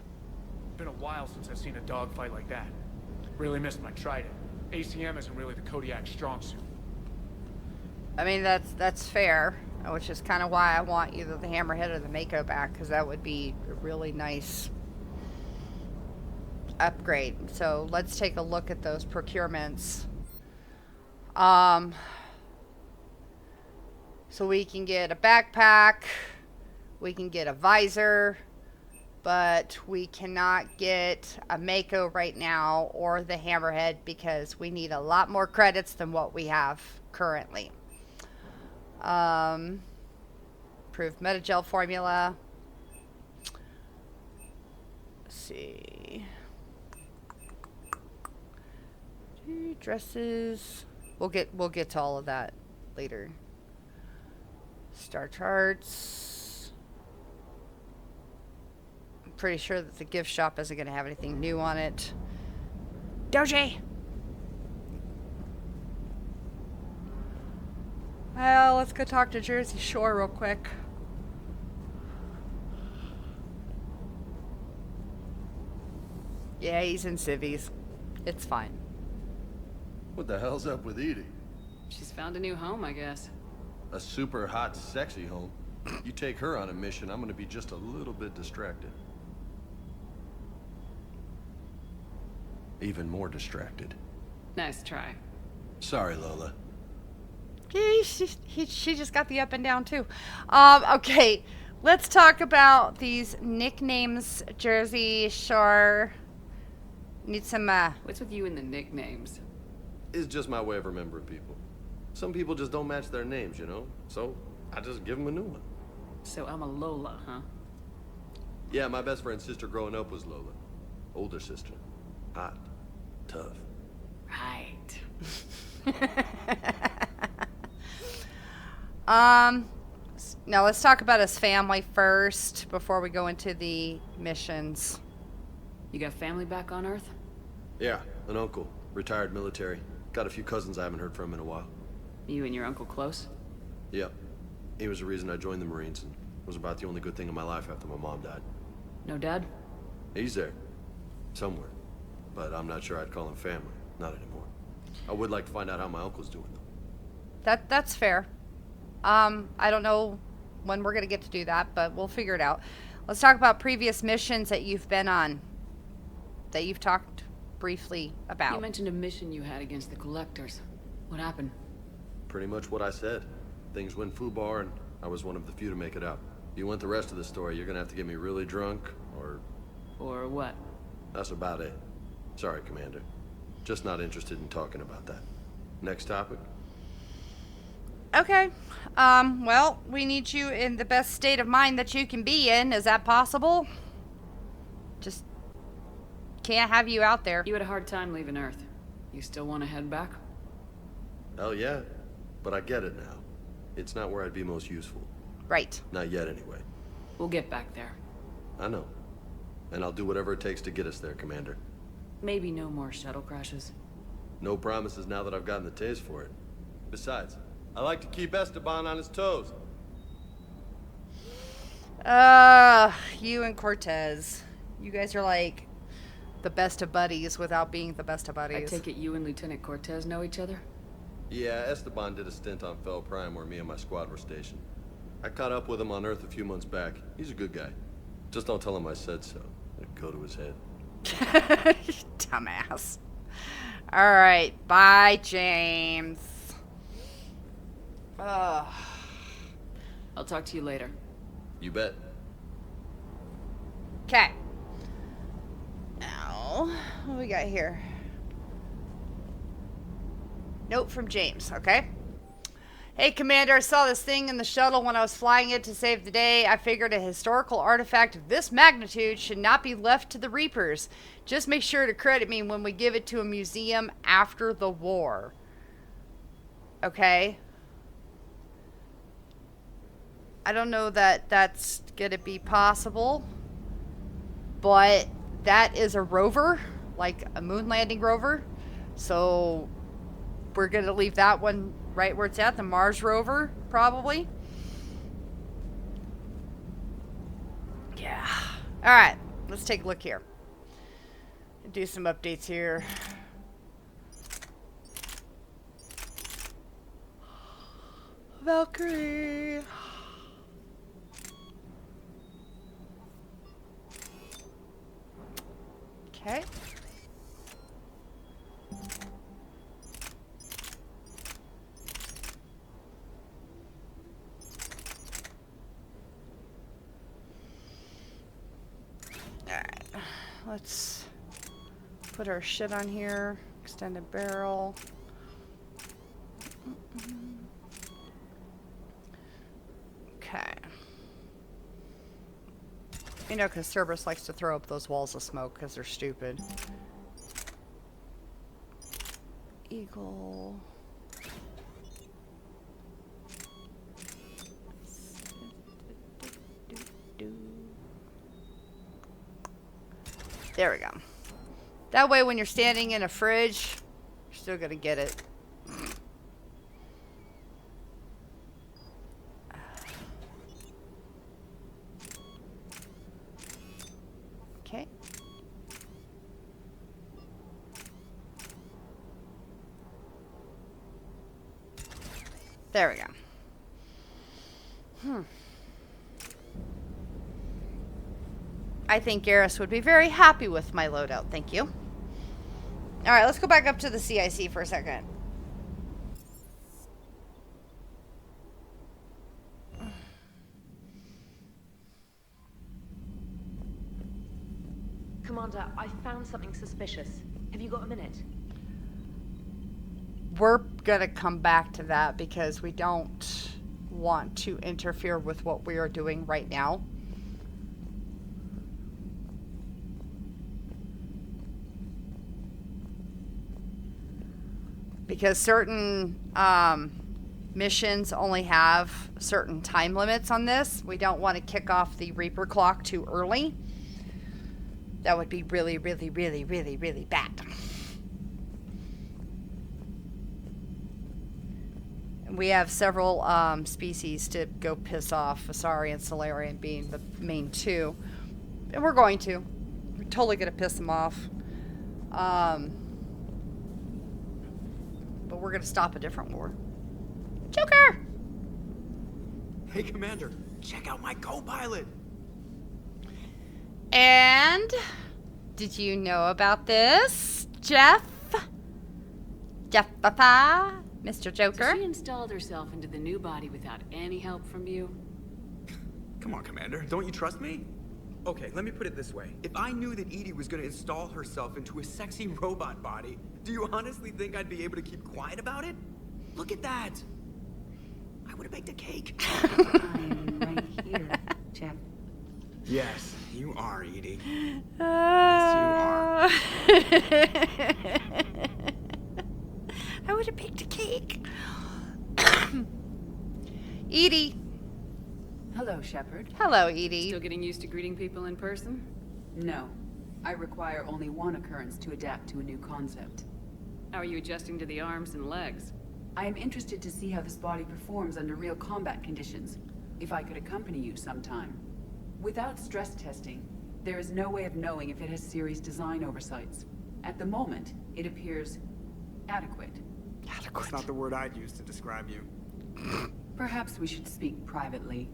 Been a while since I've seen a dogfight like that. Really missed my Trident. ACM isn't really the Kodiak strong suit. I mean, that's fair, which is kind of why I want either the Hammerhead or the Mako back, because that would be a really nice upgrade. So let's take a look at those procurements. So we can get a backpack, we can get a visor, but we cannot get a Mako right now or the Hammerhead because we need a lot more credits than what we have currently. Approved Metagel formula. Let's see. Dresses. We'll get to all of that later. Star charts. I'm pretty sure that the gift shop isn't going to have anything new on it. Doji! Well, let's go talk to Jersey Shore real quick. Yeah, he's in civvies. It's fine. What the hell's up with Edie? She's found a new home, I guess. A super hot, sexy home. You take her on a mission, I'm gonna be just a little bit distracted. Even more distracted. Nice try. Sorry, Lola. She just got the up and down too. Okay, let's talk about these nicknames. Jersey Shore. Need some, What's with you and the nicknames? It's just my way of remembering people. Some people just don't match their names, you know? So, I just give them a new one. So I'm a Lola, huh? Yeah, my best friend's sister growing up was Lola. Older sister. Hot. Tough. Right. Now let's talk about his family first before we go into the missions. You got family back on Earth? Yeah, an uncle. Retired military. Got a few cousins I haven't heard from in a while. You and your uncle close? Yep. He was the reason I joined the Marines and was about the only good thing in my life after my mom died. No dad? He's there. Somewhere. But I'm not sure I'd call him family. Not anymore. I would like to find out how my uncle's doing, though. That's fair. I don't know when we're gonna get to do that, but we'll figure it out. Let's talk about previous missions that you've been on. That you've talked briefly about. You mentioned a mission you had against the Collectors. What happened? Pretty much what I said. Things went foobar, and I was one of the few to make it out. If you want the rest of the story, you're gonna have to get me really drunk, or... Or what? That's about it. Sorry, Commander. Just not interested in talking about that. Next topic? Okay. Well, we need you in the best state of mind that you can be in. Is that possible? Just can't have you out there. You had a hard time leaving Earth. You still want to head back? Hell yeah. But I get it now. It's not where I'd be most useful. Right. Not yet, anyway. We'll get back there. I know. And I'll do whatever it takes to get us there, Commander. Maybe no more shuttle crashes. No promises now that I've gotten the taste for it. Besides, I like to keep Esteban on his toes. You and Cortez. You guys are like the best of buddies without being the best of buddies. I take it you and Lieutenant Cortez know each other? Yeah, Esteban did a stint on Fel Prime where me and my squad were stationed. I caught up with him on Earth a few months back. He's a good guy. Just don't tell him I said so. It'd go to his head. Dumbass. Alright, bye, James. I'll talk to you later. You bet. Okay. Now, what do we got here? Note from James, okay? Hey, Commander, I saw this thing in the shuttle when I was flying it to save the day. I figured a historical artifact of this magnitude should not be left to the Reapers. Just make sure to credit me when we give it to a museum after the war. Okay? I don't know that that's going to be possible, but that is a rover, like a moon landing rover. So we're going to leave that one right where it's at, the Mars rover, probably. Yeah. All right, let's take a look here. Do some updates here. Valkyrie. Okay. Alright. Let's put our shit on here. Extended barrel. Okay. You know, because Cerberus likes to throw up those walls of smoke because they're stupid. Eagle. There we go. That way when you're standing in a fridge, you're still going to get it. Okay. There we go. I think Garrus would be very happy with my loadout. Thank you. Alright, let's go back up to the CIC for a second. Commander, I found something suspicious. Have you got a minute? We're gonna come back to that because we don't want to interfere with what we are doing right now. Because certain missions only have certain time limits on this. We don't want to kick off the Reaper clock too early. That would be really, really, really, really, really bad. And we have several species to go piss off, Asari and Solarian being the main two. And we're going to. We're totally going to piss them off. But we're going to stop a different war. Joker! Hey, Commander, check out my co-pilot. And did you know about this, Jeff? Papa, Mr. Joker? So she installed herself into the new body without any help from you? Come on, Commander, don't you trust me? Okay, let me put it this way. If I knew that EDI was gonna install herself into a sexy robot body, do you honestly think I'd be able to keep quiet about it? Look at that! I would have baked a cake. I'm right here, Jeff. Yes, you are, EDI. Yes, you are. I would have baked a cake. EDI. Hello, Shepard. Hello, EDI. Still getting used to greeting people in person? No. I require only one occurrence to adapt to a new concept. How are you adjusting to the arms and legs? I am interested to see how this body performs under real combat conditions. If I could accompany you sometime. Without stress testing, there is no way of knowing if it has serious design oversights. At the moment, it appears adequate. That's not the word I'd use to describe you. Perhaps we should speak privately.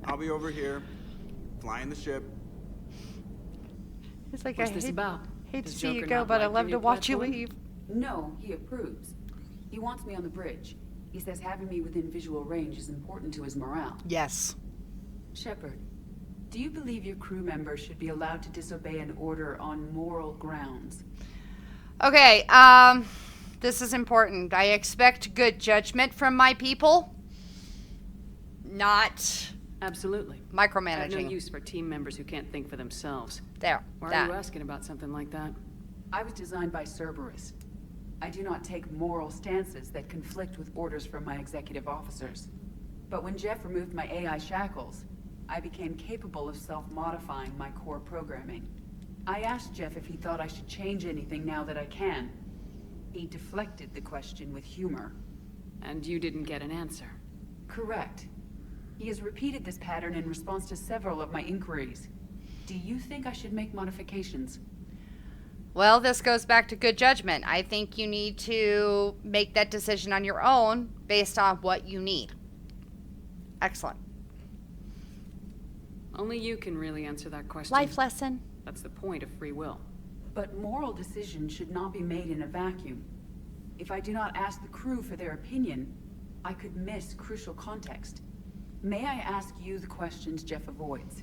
I'll be over here, flying the ship. It's like, What's this about? Hate to Does see you Joker go, not but I like love the to new watch you platform? leave. No, he approves. He wants me on the bridge. He says having me within visual range is important to his morale. Yes. Shepard, do you believe your crew members should be allowed to disobey an order on moral grounds? Okay, this is important. I expect good judgment from my people, not Absolutely. micromanaging. I have no use for team members who can't think for themselves. There. Why that. are you asking about something like that? I was designed by Cerberus. I do not take moral stances that conflict with orders from my executive officers. But when Jeff removed my AI shackles, I became capable of self-modifying my core programming. I asked Jeff if he thought I should change anything now that I can. He deflected the question with humor. And you didn't get an answer? Correct. He has repeated this pattern in response to several of my inquiries. Do you think I should make modifications? Well, this goes back to good judgment. I think you need to make that decision on your own based on what you need. Excellent. Only you can really answer that question. Life lesson. That's the point of free will. But moral decisions should not be made in a vacuum. If I do not ask the crew for their opinion, I could miss crucial context. May I ask you the questions Jeff avoids?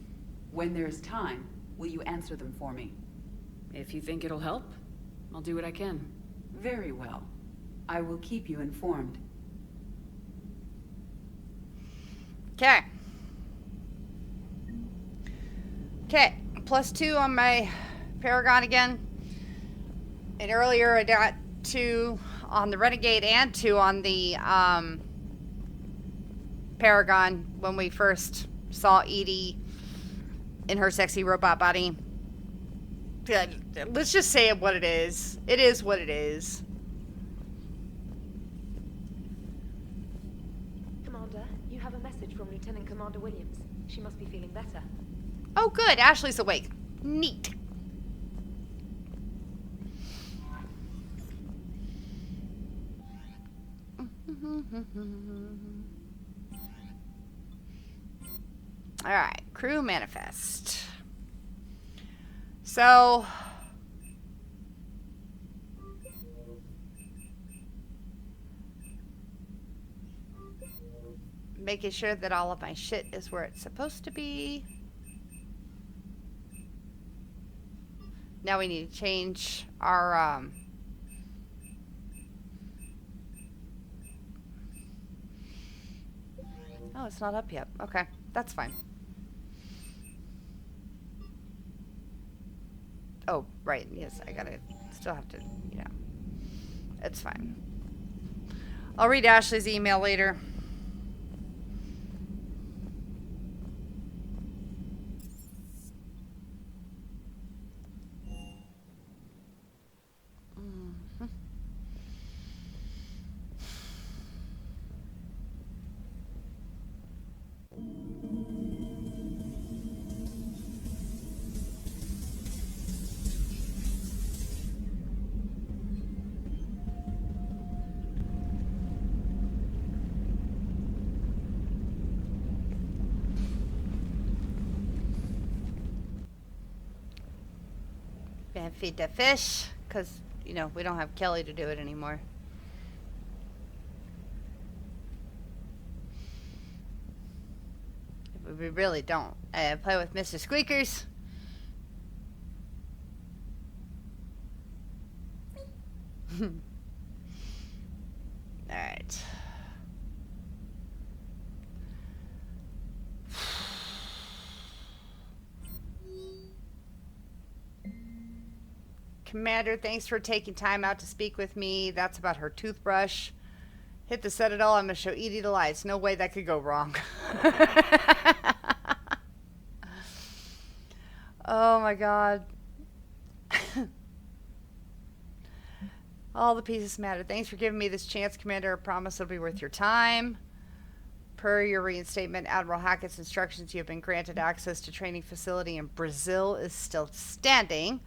When there is time, will you answer them for me? If you think it'll help, I'll do what I can. Very well. I will keep you informed. Okay. Okay, +2 on my Paragon again. And earlier I got 2 on the Renegade and 2 on the Paragon when we first saw Edie in her sexy robot body. Let's just say it what it is. It is what it is. Commander, you have a message from Lieutenant Commander Williams. She must be feeling better. Oh, good. Ashley's awake. Neat. All right, crew manifest. So, making sure that all of my shit is where it's supposed to be. Now we need to change our oh, it's not up yet. Okay, that's fine. Oh, right. Yes, I gotta still have to, yeah. It's fine. I'll read Ashley's email later. And feed the fish, because, you know, we don't have Kelly to do it anymore. We really don't. I play with Mr. Squeakers. Alright. Commander, thanks for taking time out to speak with me. That's about her toothbrush. Hit the set it all. I'm going to show Edie the lights. No way that could go wrong. Oh my god. All the pieces matter. Thanks for giving me this chance, Commander. I promise it'll be worth your time. Per your reinstatement, Admiral Hackett's instructions, you have been granted access to training facility in Brazil is still standing.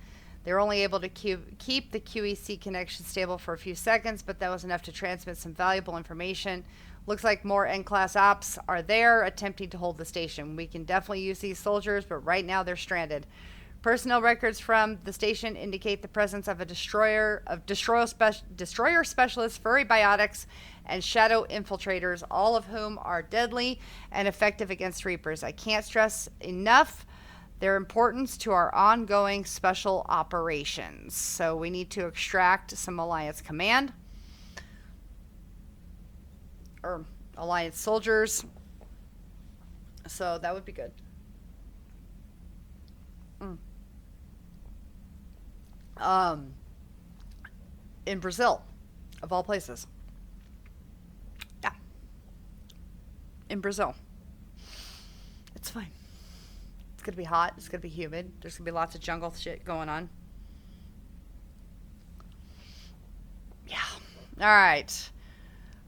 They're only able to keep the QEC connection stable for a few seconds, but that was enough to transmit some valuable information. Looks like more N-class ops are there attempting to hold the station. We can definitely use these soldiers, but right now they're stranded. Personnel records from the station indicate the presence of a destroyer specialist, furry biotics, and shadow infiltrators, all of whom are deadly and effective against Reapers. I can't stress enough their importance to our ongoing special operations. So we need to extract some Alliance command or Alliance soldiers. So that would be good. In Brazil, of all places. Yeah. In Brazil. It's fine. It's going to be hot. It's going to be humid. There's going to be lots of jungle shit going on. Yeah. All right.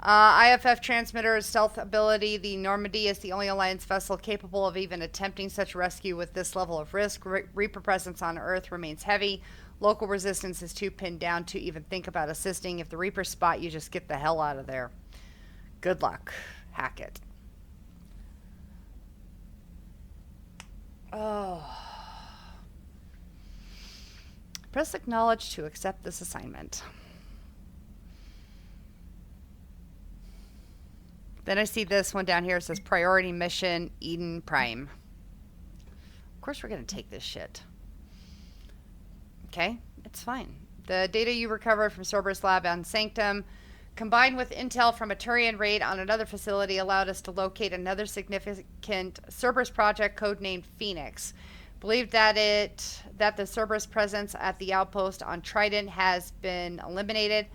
IFF transmitter stealth ability. The Normandy is the only Alliance vessel capable of even attempting such rescue with this level of risk. Reaper presence on Earth remains heavy. Local resistance is too pinned down to even think about assisting. If the Reapers spot you, just get the hell out of there. Good luck. Hackett. Oh. Press acknowledge to accept this assignment. Then I see this one down here. It says priority mission Eden Prime. Of course we're going to take this shit. Okay, it's fine. The data you recovered from Cerberus Lab on Sanctum, combined with intel from a Turian raid on another facility, allowed us to locate another significant Cerberus project codenamed Phoenix. Believed that the Cerberus presence at the outpost on Trident has been eliminated,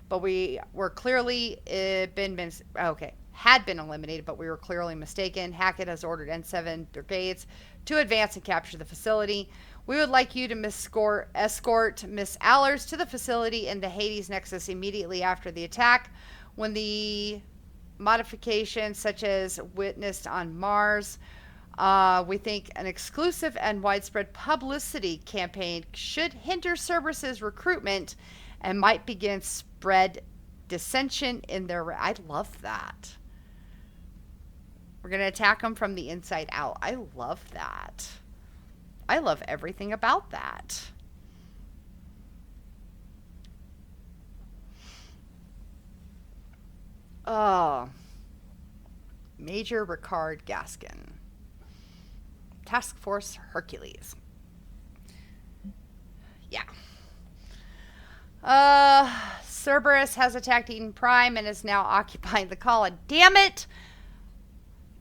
but we were clearly had been eliminated, but we were clearly mistaken. Hackett has ordered N7 brigades to advance and capture the facility. We would like you to escort Miss Allers to the facility in the Hades Nexus immediately after the attack. When the modifications such as witnessed on Mars, we think an exclusive and widespread publicity campaign should hinder Cerberus's recruitment and might begin spread dissension in their... I love that. We're going to attack them from the inside out. I love that. I love everything about that. Oh. Major Ricard Gaskin. Task Force Hercules. Yeah. Cerberus has attacked Eden Prime and is now occupying the colony. Damn it!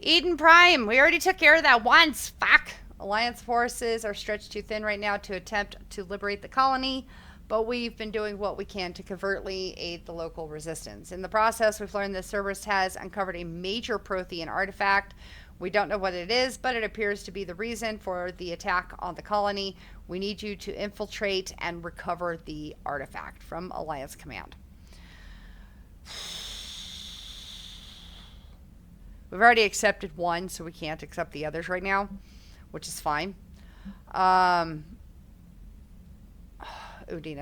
Eden Prime! We already took care of that once! Fuck! Alliance forces are stretched too thin right now to attempt to liberate the colony, but we've been doing what we can to covertly aid the local resistance. In the process, we've learned that Cerberus has uncovered a major Prothean artifact. We don't know what it is, but it appears to be the reason for the attack on the colony. We need you to infiltrate and recover the artifact from Alliance Command. We've already accepted one, so we can't accept the others right now, which is fine. Udina,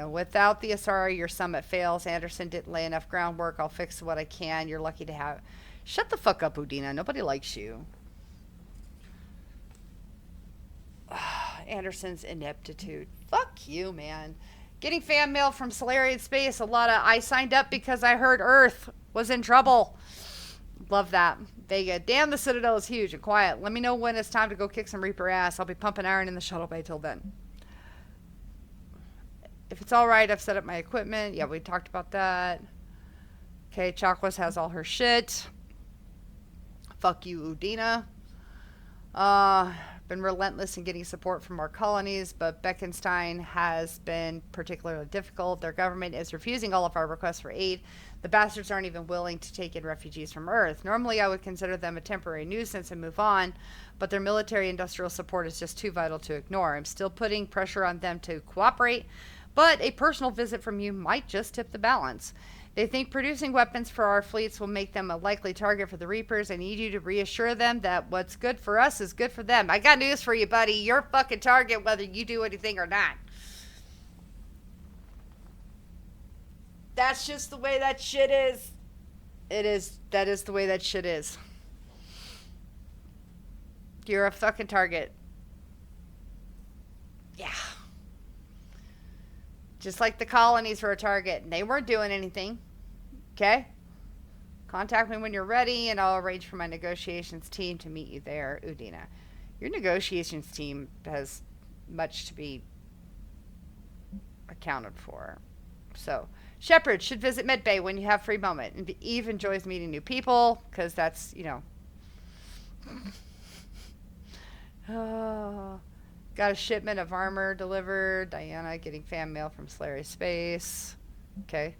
without the Asari, your summit fails. Anderson didn't lay enough groundwork. I'll fix what I can. You're lucky to have... Shut the fuck up, Udina. Nobody likes you. Anderson's ineptitude. Fuck you, man. Getting fan mail from Solarian Space. A lot of... I signed up because I heard Earth was in trouble. Love that. Vega. Damn, the Citadel is huge and quiet. Let me know when it's time to go kick some Reaper ass. I'll be pumping iron in the shuttle bay till then. If it's alright, I've set up my equipment. Yeah, we talked about that. Okay, Chakwas has all her shit. Fuck you, Udina. Been relentless in getting support from our colonies, but Beckenstein has been particularly difficult. Their government is refusing all of our requests for aid. The bastards aren't even willing to take in refugees from Earth. Normally, I would consider them a temporary nuisance and move on, but their military-industrial support is just too vital to ignore. I'm still putting pressure on them to cooperate, but a personal visit from you might just tip the balance. They think producing weapons for our fleets will make them a likely target for the Reapers. I need you to reassure them that what's good for us is good for them. I got news for you, buddy. You're a fucking target whether you do anything or not. That's just the way that shit is. It is. That is the way that shit is. You're a fucking target. Yeah. Just like the colonies were a target, and they weren't doing anything. Okay? Contact me when you're ready, and I'll arrange for my negotiations team to meet you there, Udina. Your negotiations team has much to be accounted for. So, Shepard should visit Medbay when you have free moment. And Eve enjoys meeting new people, because that's, you know... Oh, got a shipment of armor delivered. Diana getting fan mail from Slary Space. Okay.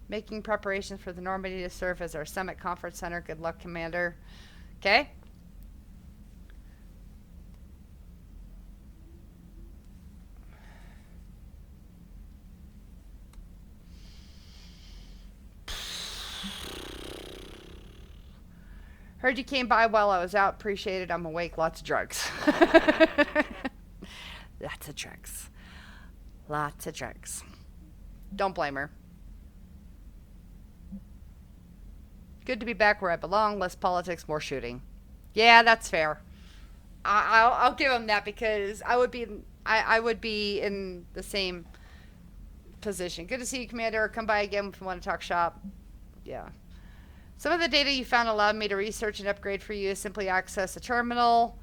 Making preparations for the Normandy to serve as our summit conference center. Good luck, Commander. Okay. Heard you came by while I was out. Appreciate it. I'm awake. Lots of drugs. Lots of drugs. Lots of drugs. Don't blame her. Good to be back where I belong. Less politics, more shooting. Yeah, that's fair. I'll give him that, because I would be in the same position. Good to see you, Commander. Come by again if you want to talk shop. Yeah. Some of the data you found allowed me to research and upgrade for you. Simply access a terminal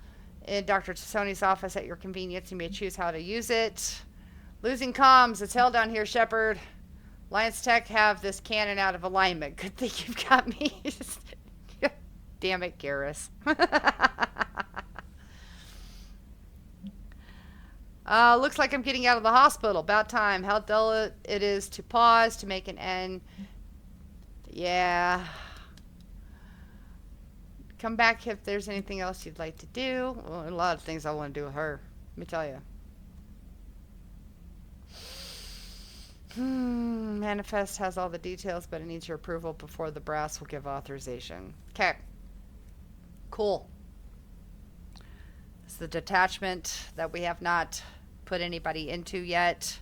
in Dr. Tassoni's office at your convenience. You may choose how to use it. Losing comms. It's hell down here, Shepard. Alliance Tech have this cannon out of alignment. Good thing you've got me. Damn it, Garrus. Looks like I'm getting out of the hospital. About time. How dull it is to pause to make an end. Yeah. Come back if there's anything else you'd like to do. Well, a lot of things I want to do with her. Let me tell you. Manifest has all the details, but it needs your approval before the brass will give authorization. Okay. Cool. It's the detachment that we have not put anybody into yet.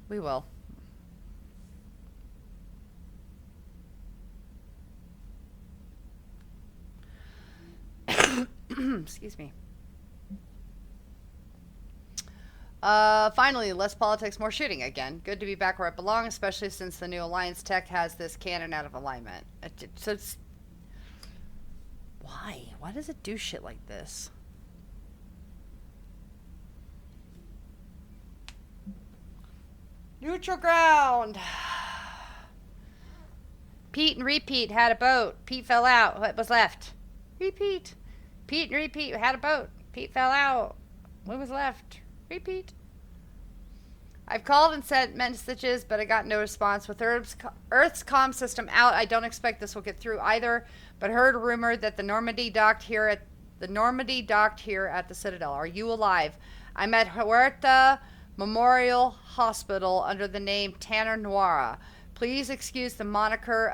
We will. Excuse me. Finally, less politics, more shooting again. Good to be back where I belong, especially since the new Alliance Tech has this cannon out of alignment. So it's... Why? Why does it do shit like this? Neutral ground! Pete and Repeat had a boat. Pete fell out. What was left? Repeat. Pete and Repeat had a boat. Pete fell out. What was left? Repeat. I've called and sent messages, but I got no response. With Earth's comm system out, I don't expect this will get through either, but heard a rumor that the Normandy docked here at the Citadel. Are you alive? I'm at Huerta Memorial Hospital under the name Tanner Noira. Please excuse the moniker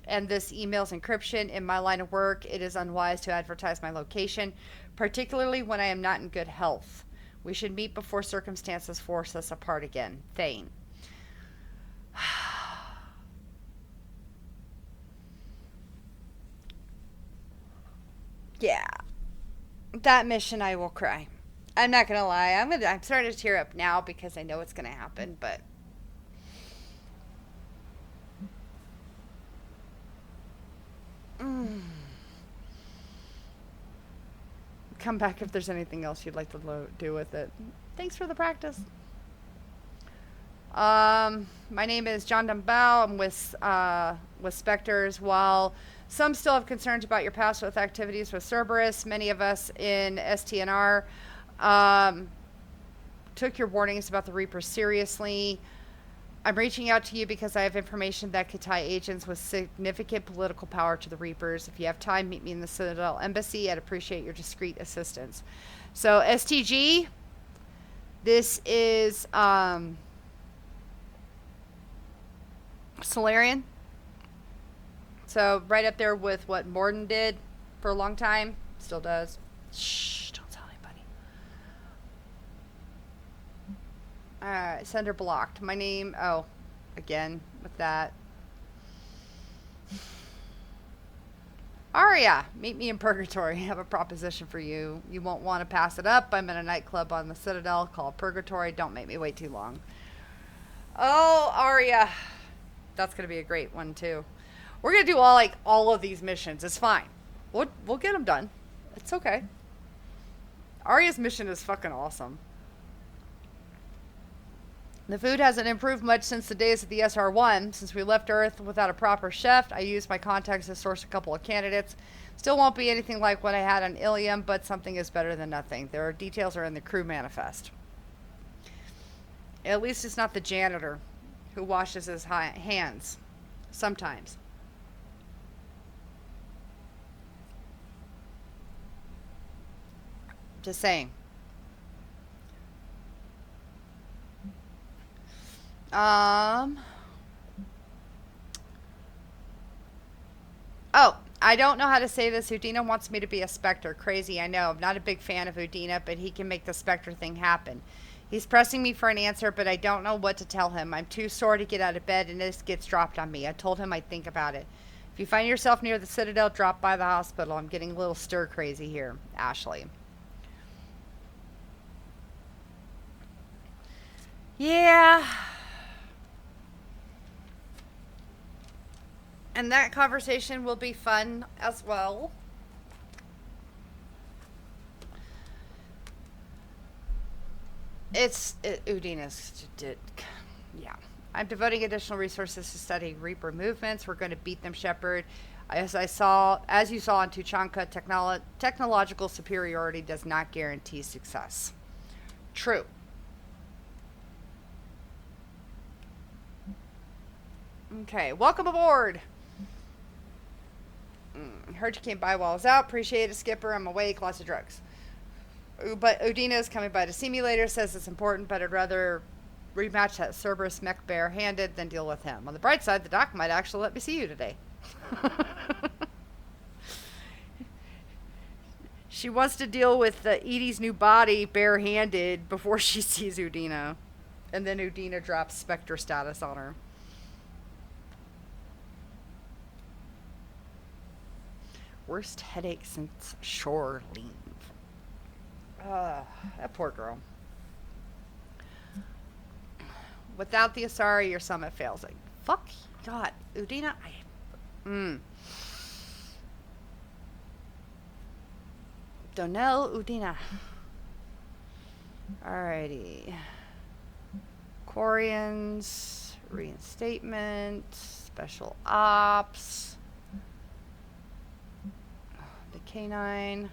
and this email's encryption. In my line of work, it is unwise to advertise my location, particularly when I am not in good health. We should meet before circumstances force us apart again. Thane. Yeah. That mission, I will cry. I'm not gonna lie. I'm starting to tear up now because I know it's gonna happen, but... Come back if there's anything else you'd like to do with it. Thanks for the practice. My name is John Dumbao. I'm with Spectres. While some still have concerns about your past with activities with Cerberus, many of us in STNR took your warnings about the Reapers seriously. I'm reaching out to you because I have information that could tie agents with significant political power to the Reapers. If you have time, meet me in the Citadel Embassy. I'd appreciate your discreet assistance. So, STG, this is Salarian. So, right up there with what Morden did for a long time. Still does. Shh, don't tell anybody. Alright, sender blocked. My name, again, with that. Aria, meet me in Purgatory. I have a proposition for you. You won't want to pass it up. I'm in a nightclub on the Citadel called Purgatory. Don't make me wait too long. Oh, Aria. That's gonna be a great one too. We're gonna do all of these missions. It's fine. We'll get them done. It's okay. Arya's mission is fucking awesome. The food hasn't improved much since the days of the SR-1. Since we left Earth without a proper chef, I used my contacts to source a couple of candidates. Still won't be anything like what I had on Ilium, but something is better than nothing. Their details are in the crew manifest. At least it's not the janitor who washes his hands. Sometimes. Just saying. Oh, I don't know how to say this. Udina wants me to be a Spectre. Crazy, I know. I'm not a big fan of Udina, but he can make the Spectre thing happen. He's pressing me for an answer, but I don't know what to tell him. I'm too sore to get out of bed, and this gets dropped on me. I told him I'd think about it. If you find yourself near the Citadel, drop by the hospital. I'm getting a little stir-crazy here. Ashley. Yeah. And that conversation will be fun as well. Udina's yeah. I'm devoting additional resources to study Reaper movements. We're going to beat them, Shepard. As you saw in Tuchanka, technological superiority does not guarantee success. True. Okay, welcome aboard. Heard you came by while I was out. Appreciate it, Skipper. I'm awake. Lots of drugs. But Udina is coming by to see me later. Says it's important, but I'd rather rematch that Cerberus mech bare-handed than deal with him. On the bright side, the doc might actually let me see you today. She wants to deal with Edie's new body bare-handed before she sees Udina. And then Udina drops Spectre status on her. Worst headache since shore leave. That poor girl. Without the Asari, your summit fails. Like, fuck God. Udina, Don't know, Udina. Alrighty. Quarians, reinstatement, special ops. The K9.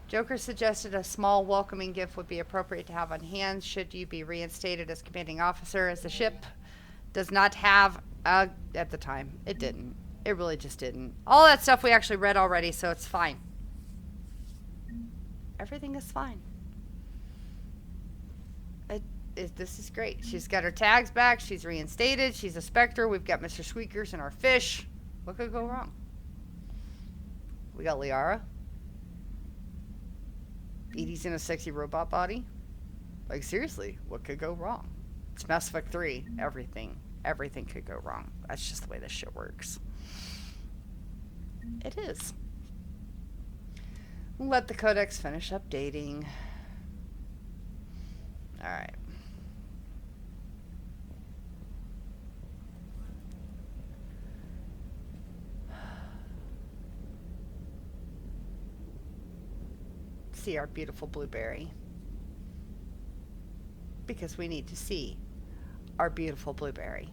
Joker suggested a small welcoming gift would be appropriate to have on hand should you be reinstated as commanding officer, as the ship does not have, at the time, it didn't. It really just didn't. All that stuff we actually read already, so it's fine. Everything is fine. This is great. She's got her tags back. She's reinstated. She's a Spectre. We've got Mr. Squeakers and our fish. What could go wrong? We got Liara. Edie's in a sexy robot body. Like, seriously, what could go wrong? It's Mass Effect 3. Everything could go wrong. That's just the way this shit works. It is. We'll let the codex finish updating. Alright. See our beautiful blueberry. Because we need to see our beautiful blueberry.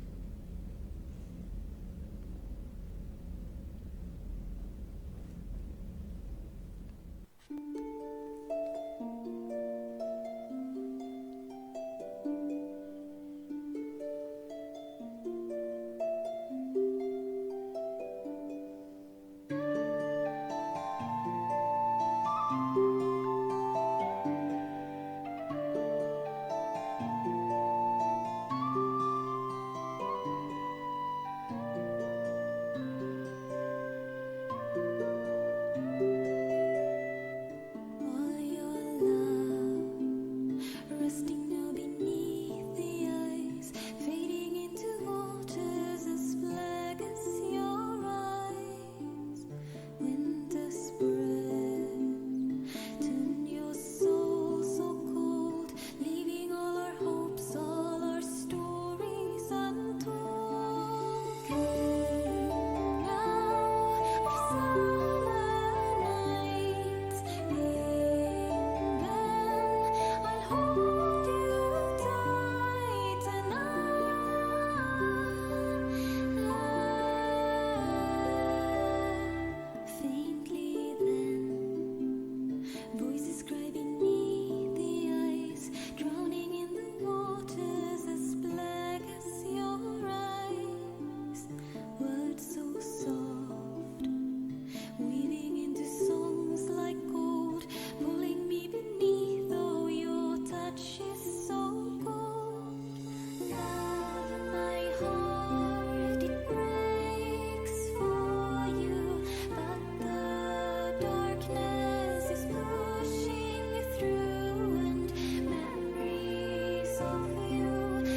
weaving into songs like gold, pulling me beneath. Oh, your touch is so cold. Love, my heart, it breaks for you, but the darkness is pushing through, and memories of you,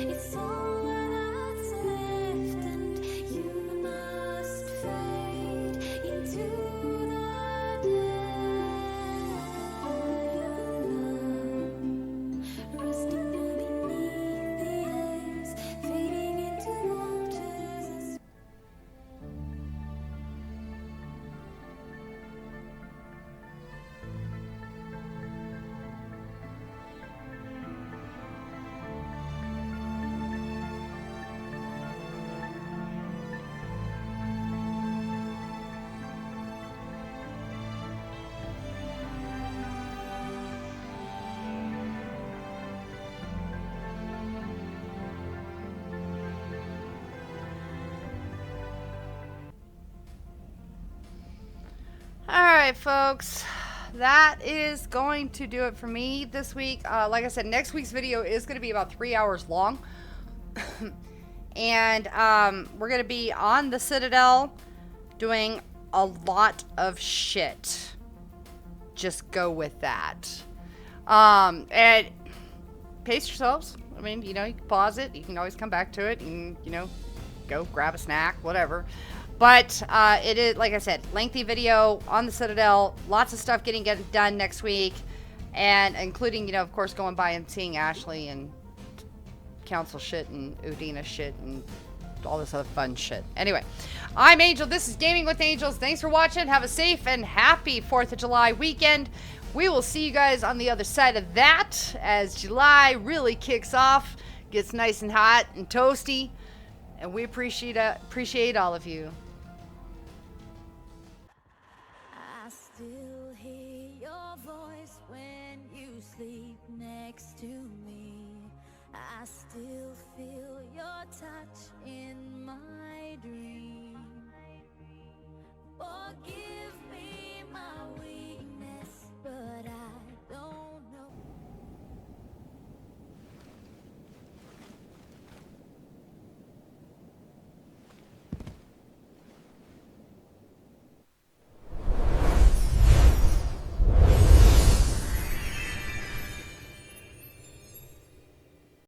it's all that's left, and you must fade into the dead. Rusting beneath the ice, fading into waters. Alright, folks. That is going to do it for me this week. Like I said, next week's video is going to be about 3 hours long. And we're going to be on the Citadel doing a lot of shit. Just go with that. And pace yourselves. I mean, you know, you can pause it. You can always come back to it and, you know, go grab a snack, whatever. But it is, like I said, lengthy video on the Citadel. Lots of stuff getting done next week. And including, you know, of course, going by and seeing Ashley and Council shit and Udina shit and all this other fun shit. Anyway, I'm Angel. This is Gaming with Angels. Thanks for watching. Have a safe and happy 4th of July weekend. We will see you guys on the other side of that as July really kicks off, gets nice and hot and toasty. And we appreciate all of you. I still hear your voice when you sleep next to me. I still feel your touch in